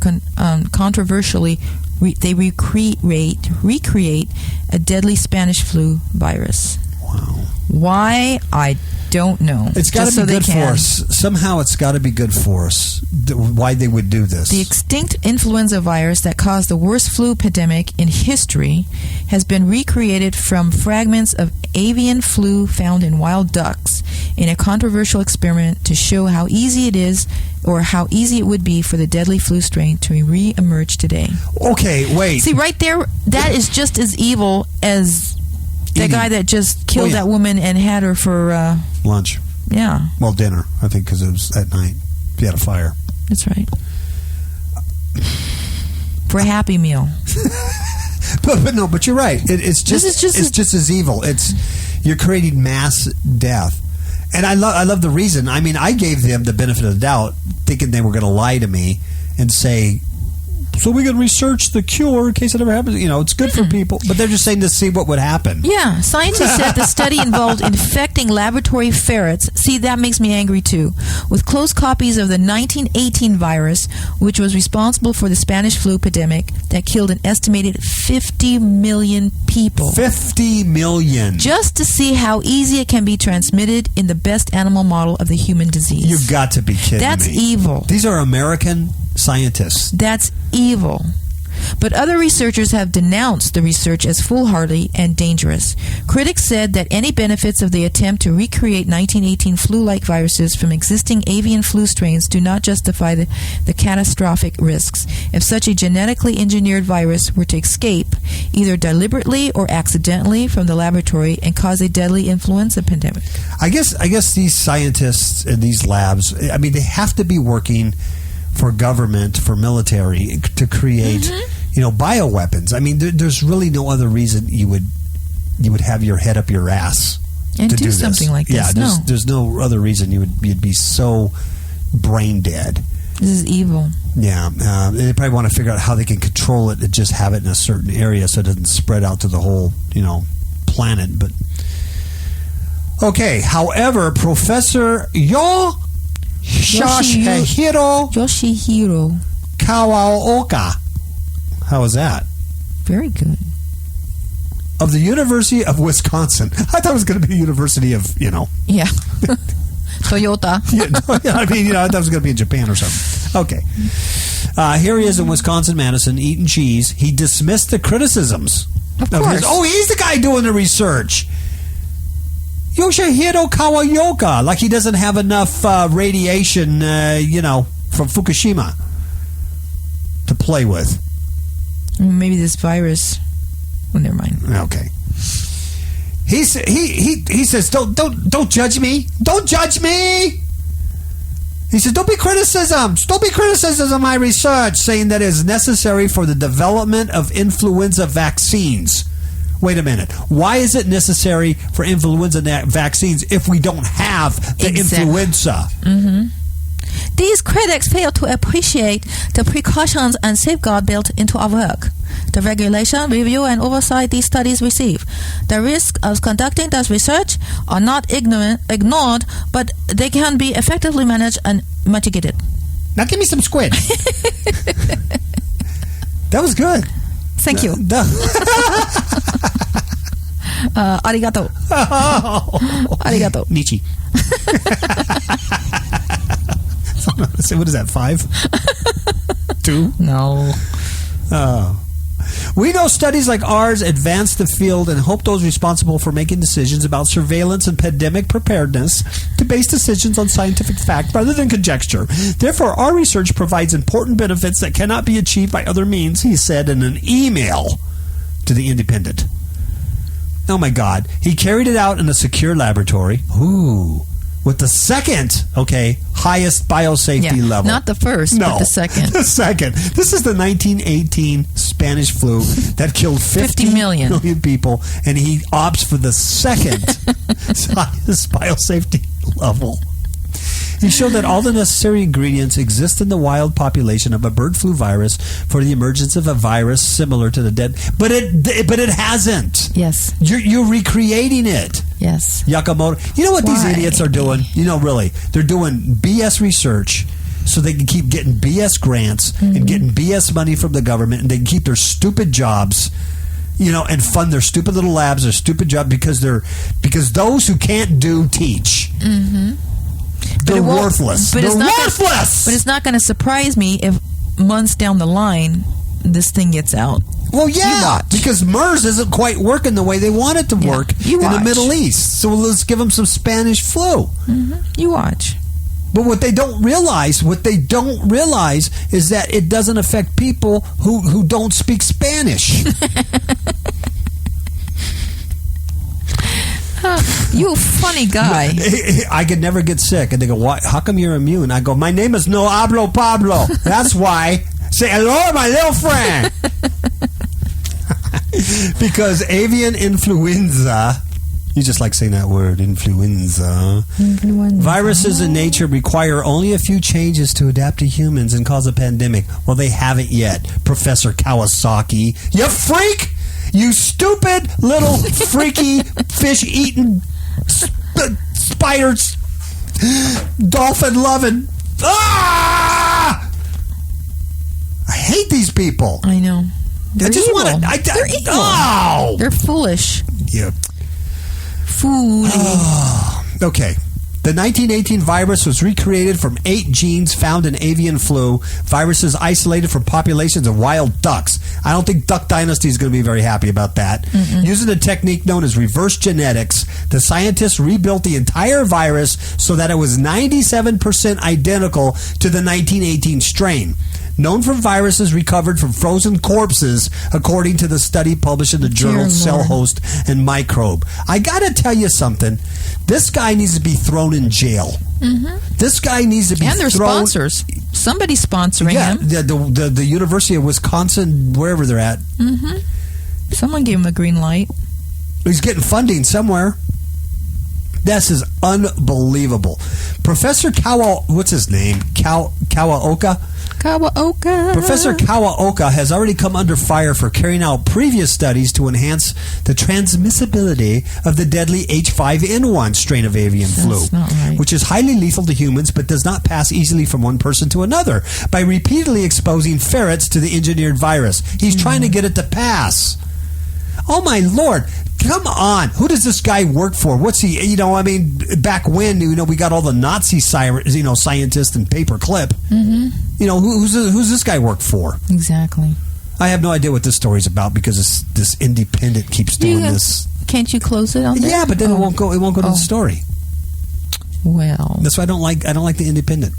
controversially they recreate a deadly Spanish flu virus. Wow. Why? I don't know. It's got to be good for us. Somehow it's got to be good for us. Why they would do this. The extinct influenza virus that caused the worst flu epidemic in history has been recreated from fragments of avian flu found in wild ducks in a controversial experiment to show how easy it is, or how easy it would be for the deadly flu strain to re-emerge today. Okay, wait. See, right there, that is just as evil as the guy that just killed that woman and had her for lunch. Yeah. Well, dinner, I think, because it was at night. He had a fire. That's right. For a Happy Meal. but you're right. It's just as evil. You're creating mass death. And I love the reason. I mean, I gave them the benefit of the doubt, thinking they were going to lie to me and say, so we can research the cure in case it ever happens. You know, it's good for people. But they're just saying to see what would happen. Yeah. Scientists said the study involved infecting laboratory ferrets. See, that makes me angry, too. With close copies of the 1918 virus, which was responsible for the Spanish flu epidemic that killed an estimated 50 million people. 50 million. Just to see how easy it can be transmitted in the best animal model of the human disease. You've got to be kidding That's me. evil. These are American scientists. That's evil. But other researchers have denounced the research as foolhardy and dangerous. Critics said that any benefits of the attempt to recreate 1918 flu-like viruses from existing avian flu strains do not justify the catastrophic risks. If such a genetically engineered virus were to escape, either deliberately or accidentally, from the laboratory and cause a deadly influenza pandemic. I guess these scientists in these labs, I mean, they have to be working for government, for military, to create, bioweapons. I mean, there's really no other reason you would have your head up your ass and to do something this. like this. Yeah, there's no other reason you'd be so brain dead. This is evil. Yeah, they probably want to figure out how they can control it and just have it in a certain area so it doesn't spread out to the whole, planet. But okay, however, Professor Yoshihiro Kawaoka. How was that? Very good. Of the University of Wisconsin. I thought it was going to be University of, Yeah. Toyota. I thought it was going to be in Japan or something. Okay. Here he is in Wisconsin, Madison, eating cheese. He dismissed the criticisms. Of course. He's the guy doing the research. Yoshihiro Kawaoka, like he doesn't have enough radiation, from Fukushima to play with. Maybe this virus. Well, never mind. Okay. He says, don't judge me. Don't judge me. He says, don't be criticisms. Don't be criticisms of my research, saying that it is necessary for the development of influenza vaccines. Wait a minute. Why is it necessary for influenza vaccines if we don't have the influenza? Mm-hmm. These critics fail to appreciate the precautions and safeguards built into our work. The regulation, review, and oversight these studies receive. The risks of conducting this research are not ignored, but they can be effectively managed and mitigated. Now give me some squid. That was good. Thank you. Arigato. Arigato. Nietzsche. What is that, 5? 2? No. We know studies like ours advance the field and hope those responsible for making decisions about surveillance and pandemic preparedness to base decisions on scientific fact rather than conjecture. Therefore, our research provides important benefits that cannot be achieved by other means, he said in an email to The Independent. Oh my God. He carried it out in a secure laboratory. Ooh. with the second, highest biosafety level. Not the first, but the second. The second. This is the 1918 Spanish flu that killed 50 million people, and he opts for the second highest biosafety level. He showed that all the necessary ingredients exist in the wild population of a bird flu virus for the emergence of a virus similar to the dead. But it hasn't. Yes. You're recreating it. Yes. Yakamoto. You know what these idiots are doing? Really. They're doing BS research so they can keep getting BS grants and getting BS money from the government, and they can keep their stupid jobs, and fund their stupid little labs, their stupid job, because those who can't do teach. Mm-hmm. They're worthless. They're worthless! But it's not going to surprise me if months down the line this thing gets out. Well, yeah, because MERS isn't quite working the way they want it to work in the Middle East. So let's give them some Spanish flu. Mm-hmm. You watch. But what they don't realize is that it doesn't affect people who don't speak Spanish. You a funny guy. I could never get sick. And they go, "Why? How come you're immune?" I go, "My name is No Hablo Pablo. That's why." Say hello, my little friend. Because avian influenza, you just like saying that word, influenza. Viruses in nature require only a few changes to adapt to humans and cause a pandemic. Well, they haven't yet, Professor Kawasaki. You freak! You stupid little freaky fish-eating spiders, dolphin-loving. Ah! I hate these people. I know. They're evil. They're evil. Oh! They're foolish. Yep. Foolish. Okay. The 1918 virus was recreated from 8 genes found in avian flu. Viruses isolated from populations of wild ducks. I don't think Duck Dynasty is going to be very happy about that. Mm-mm. Using a technique known as reverse genetics, the scientists rebuilt the entire virus so that it was 97% identical to the 1918 strain. Known from viruses recovered from frozen corpses, according to the study published in the journal Cell Host and Microbe. I got to tell you something. This guy needs to be thrown in jail. Mm-hmm. This guy needs to be thrown... And their sponsors. Somebody's sponsoring him. Yeah, the University of Wisconsin, wherever they're at. Mm-hmm. Someone gave him a green light. He's getting funding somewhere. This is unbelievable. Professor what's his name? Kawaoka? Professor Kawaoka has already come under fire for carrying out previous studies to enhance the transmissibility of the deadly H5N1 strain of avian flu, which is highly lethal to humans but does not pass easily from one person to another, by repeatedly exposing ferrets to the engineered virus. He's trying to get it to pass. Oh my Lord. Come on. Who does this guy work for? What's he, back when, we got all the Nazi scientists and paperclip. Mm-hmm. Who's this guy work for? Exactly. I have no idea what this story's about because this Independent keeps doing this. Can't you close it on there? Yeah, but then it won't go to the story. Well. That's why I don't like the Independent.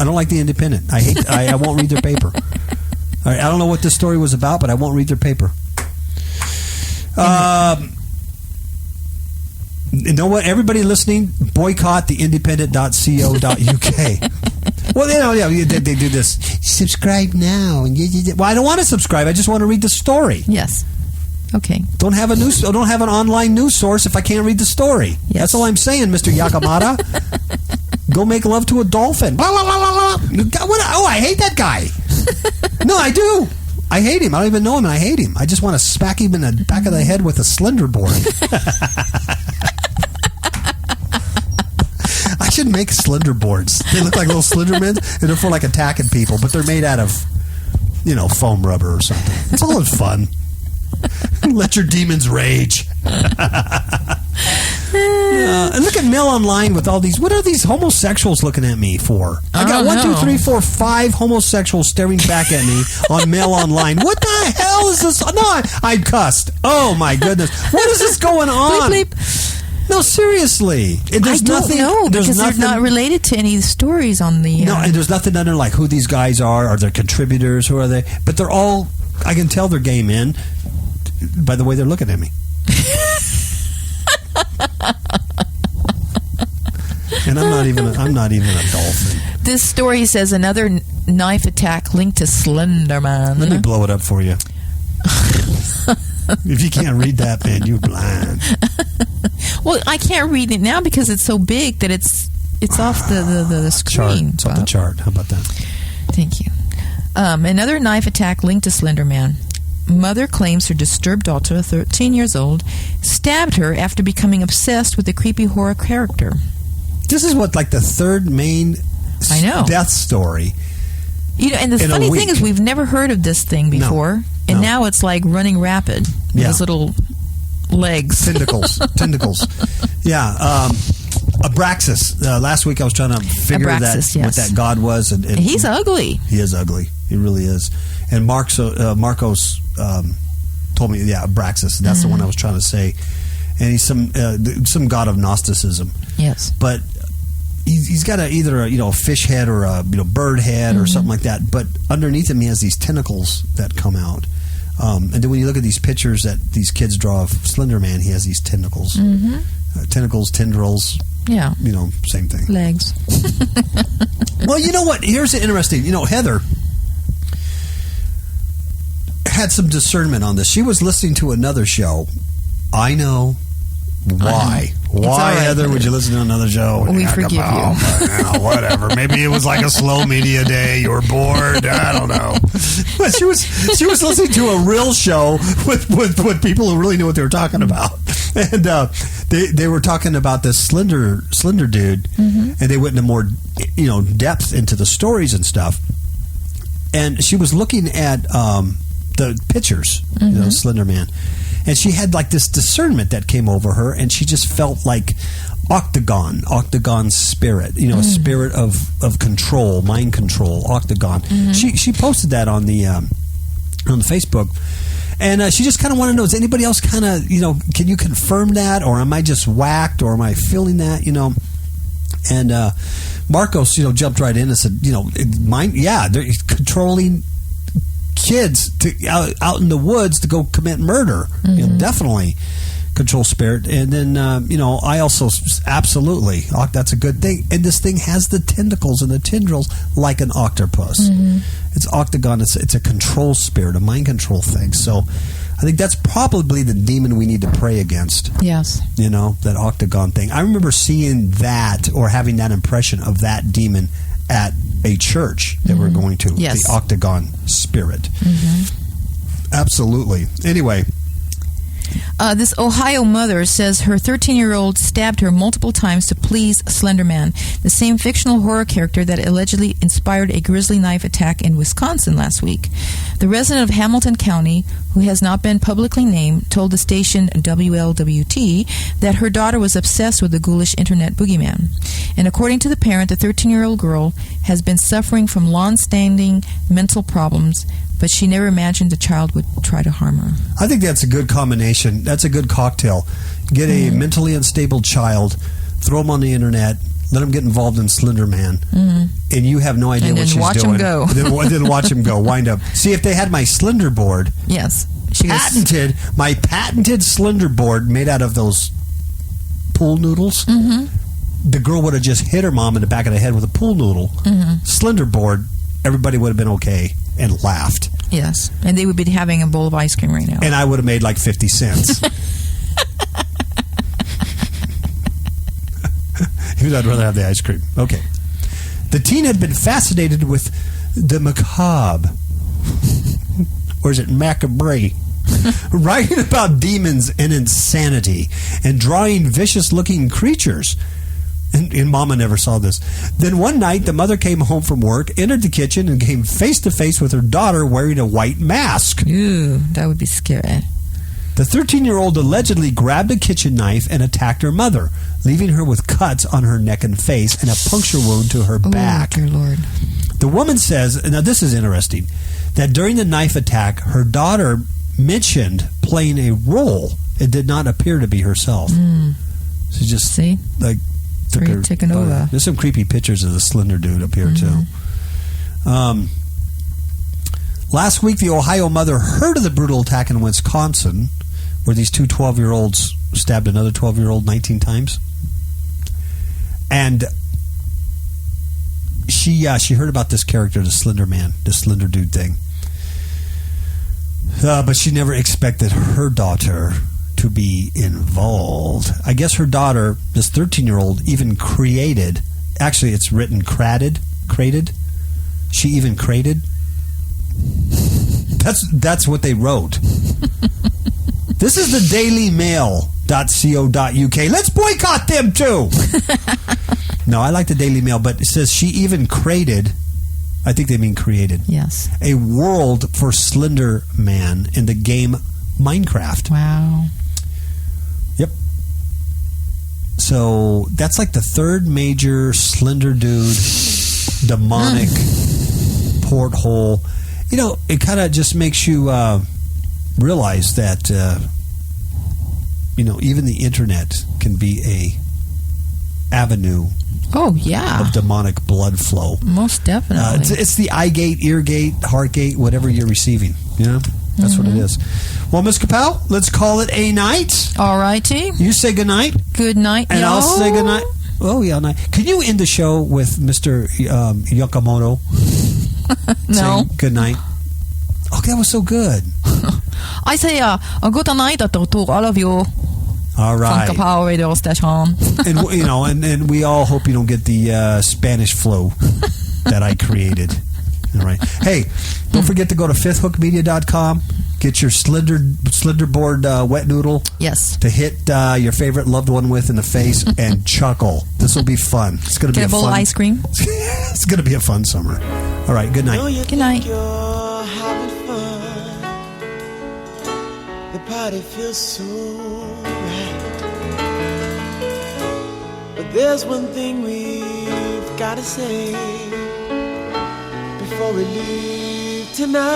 I don't like the Independent. I won't read their paper. All right, I don't know what this story was about, but I won't read their paper. You know what? Everybody listening, boycott theindependent.co.uk. Well, they do this. Subscribe now. Well, I don't want to subscribe. I just want to read the story. Yes. Okay. Don't have an online news source if I can't read the story. Yes. That's all I'm saying, Mr. Yakamata. Go make love to a dolphin. I hate that guy. No, I do. I hate him. I don't even know him, and I hate him. I just want to smack him in the back of the head with a slender board. I should make slender boards. They look like little Slendermans, and they're for like attacking people, but they're made out of, foam rubber or something. It's all in fun. Let your demons rage. And look at Mail Online with all these. What are these homosexuals looking at me for? I got 1, 2, 3, 4, 5 homosexuals staring back at me on Mail Online. What the hell is this? No, I cussed. Oh my goodness! What is this going on? Bleep, bleep. No, seriously. I don't know because they're not related to any stories on the. No, and there's nothing under like who these guys are they contributors? Who are they? But they're all. I can tell they're gay men by the way they're looking at me. And I'm not even a dolphin. This story says another knife attack linked to Slenderman. Let me blow it up for you. If you can't read that, man, you're blind. Well, I can't read it now because it's so big that it's off the screen. It's off the chart. How about that? Thank you. Another knife attack linked to Slenderman. Mother claims her disturbed daughter, 13 years old, stabbed her after becoming obsessed with the creepy horror character. This is what, like, the third main death story. And the funny thing is, we've never heard of this thing before, and now it's like running rapid with his little legs, tentacles. Yeah. Abraxas. Last week I was trying to figure what that god was, and he's ugly. He is ugly. He really is. And Marcos told me, Abraxas. That's the one I was trying to say. And he's some god of Gnosticism. Yes, but he's got either a fish head or a bird head or something like that. But underneath him, he has these tentacles that come out. And then when you look at these pictures that these kids draw of Slenderman, he has these tentacles, tentacles, tendrils. Yeah, same thing. Legs. Well, you know what? Here's the interesting. Heather had some discernment on this. She was listening to another show. I know why. Why, Heather, would you listen to another show? We forgive you. Whatever. Maybe it was like a slow media day. You were bored. I don't know. But she was listening to a real show with people who really knew what they were talking about. And they were talking about this slender dude, and they went into more depth into the stories and stuff. And she was looking at the pictures, Slenderman. And she had like this discernment that came over her, and she just felt like octagon spirit, a spirit of control, mind control, octagon. She posted that on the Facebook, and she just kind of wanted to know, is anybody else kind of, can you confirm that, or am I just whacked, or am I feeling that, And Marcos, jumped right in and said, they're controlling kids out in the woods to go commit murder. Definitely control spirit. And then I also absolutely, that's a good thing. And this thing has the tentacles and the tendrils like an octopus. It's octagon. It's a control spirit, a mind control thing. So I think that's probably the demon we need to pray against. Yes. That octagon thing. I remember seeing that or having that impression of that demon at a church that we're going to. Yes. The octagon spirit. Absolutely. Anyway. This Ohio mother says her 13-year-old stabbed her multiple times to please Slenderman, the same fictional horror character that allegedly inspired a grisly knife attack in Wisconsin last week. The resident of Hamilton County, who has not been publicly named, told the station WLWT that her daughter was obsessed with the ghoulish internet boogeyman. And according to the parent, the 13-year-old girl has been suffering from long-standing mental problems, but she never imagined the child would try to harm her. I think that's a good combination. That's a good cocktail. Get a mentally unstable child, throw them on the internet, let them get involved in Slenderman, and you have no idea what she's watch doing. Him go. then watch him go. Wind up. See, if they had my Slender board, yes, my patented Slender board made out of those pool noodles, the girl would have just hit her mom in the back of the head with a pool noodle. Slender board, everybody would have been okay and laughed. Yes, and they would be having a bowl of ice cream right now. And I would have made like 50 cents. I'd rather have the ice cream. Okay. The teen had been fascinated with the macabre. Or is it macabre? Writing about demons and insanity and drawing vicious-looking creatures. And Mama never saw this. Then one night, the mother came home from work, entered the kitchen, and came face-to-face with her daughter wearing a white mask. Ooh, that would be scary. The 13-year-old allegedly grabbed a kitchen knife and attacked her mother, leaving her with cuts on her neck and face and a puncture wound to her back. Oh, dear Lord. The woman says, now this is interesting, that during the knife attack, her daughter mentioned playing a role. It did not appear to be herself. She just took her taken over. There's some creepy pictures of the Slender dude up here too. Last week, the Ohio mother heard of the brutal attack in Wisconsin, where these two 12-year-olds stabbed another 12-year-old 19 times. And And she heard about this character, the Slenderman, the Slender Dude thing. But she never expected her daughter to be involved. I guess her daughter, this 13-year-old, even created. Actually, it's written created. She even created. That's what they wrote. This is the dailymail.co.uk. Let's boycott them too. No, I like the Daily Mail, but it says she even created, I think they mean created, Yes. a world for Slender Man in the game Minecraft. Wow. Yep. So that's like the third major Slender Dude demonic porthole. You know, it kind of just makes you realize that, even the internet can be a avenue Oh, yeah. of demonic blood flow. Most definitely. It's the eye gate, ear gate, heart gate, whatever you're receiving. You know, that's what it is. Well, Ms. Kapow, let's call it a night. All righty. You say good night, Good night, and y'all. I'll say good night. Oh yeah, night. Can you end the show with Mr. Yakamoto? No. saying good night? Oh, that was so good. I say good night to all of you All right. from Kapow Radio Station. and we all hope you don't get the Spanish flu that I created. All right. Hey, don't forget to go to fifthhookmedia.com. Get your Slenderboard wet noodle. Yes. To hit your favorite loved one with in the face and chuckle. This will be fun. It's going to be Get a bowl of fun. ice cream. It's going to be a fun summer. All right. Good night. Good night. You're having fun. The party feels so right. But there's one thing we've got to say before we leave tonight.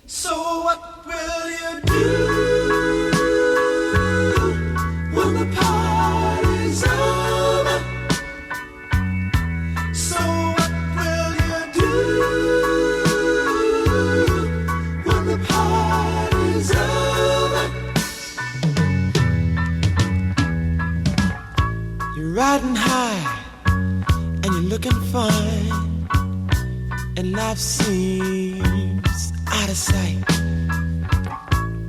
So what will you do when the party's over? So what will you do when the party's over? You're riding high and you're looking fine, and life seems out of sight.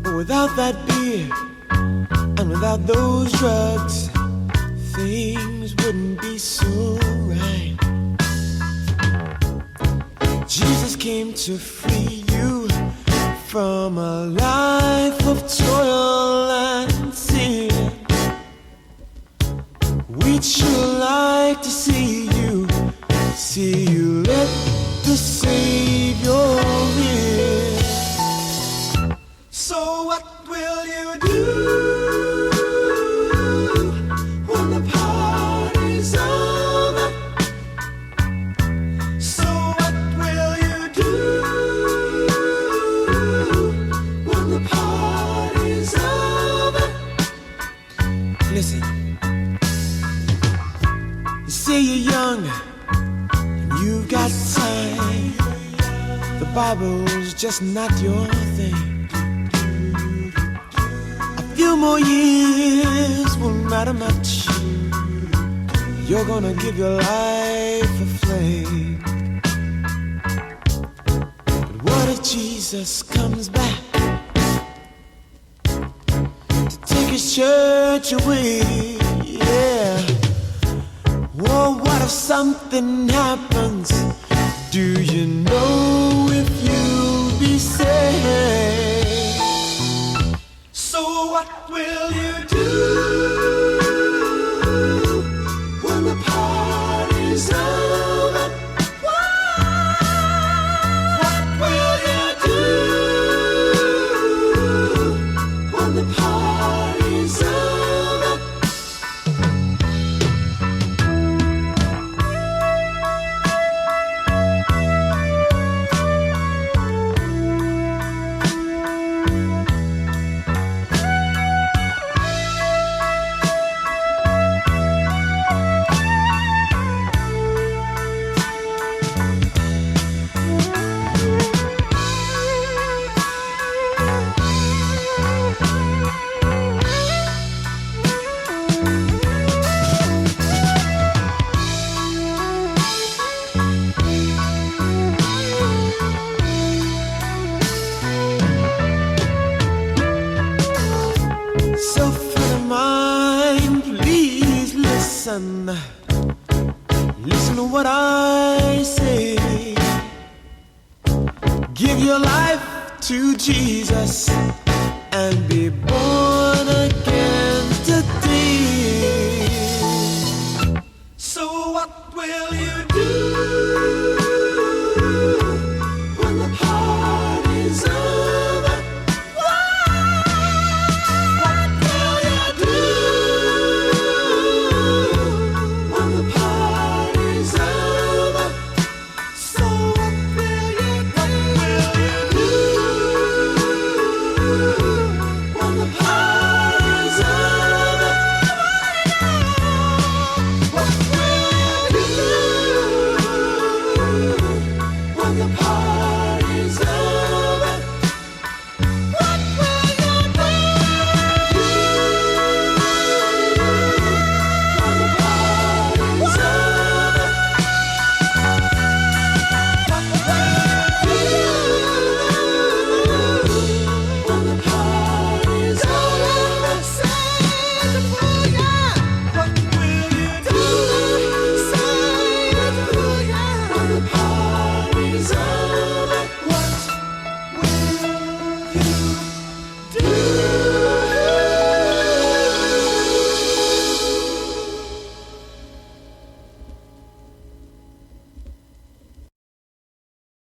But without that beer and without those drugs, things wouldn't be so right. Jesus came to free you from a life of toil and sin. We'd sure like to see you let the Savior in. So what will you do when the party's over? So what will you do when the party's over? Listen, you say you're young and you've got time. The Bible's just not your thing. A few more years won't matter much. You're gonna give your life a flame. But what if Jesus comes back to take his church away? Yeah. Well, what if something happens? Do you know if you'll be saved? So what will you do when the party's over? What will you do when the party's over? listen to what I say. Give your life to Jesus and be born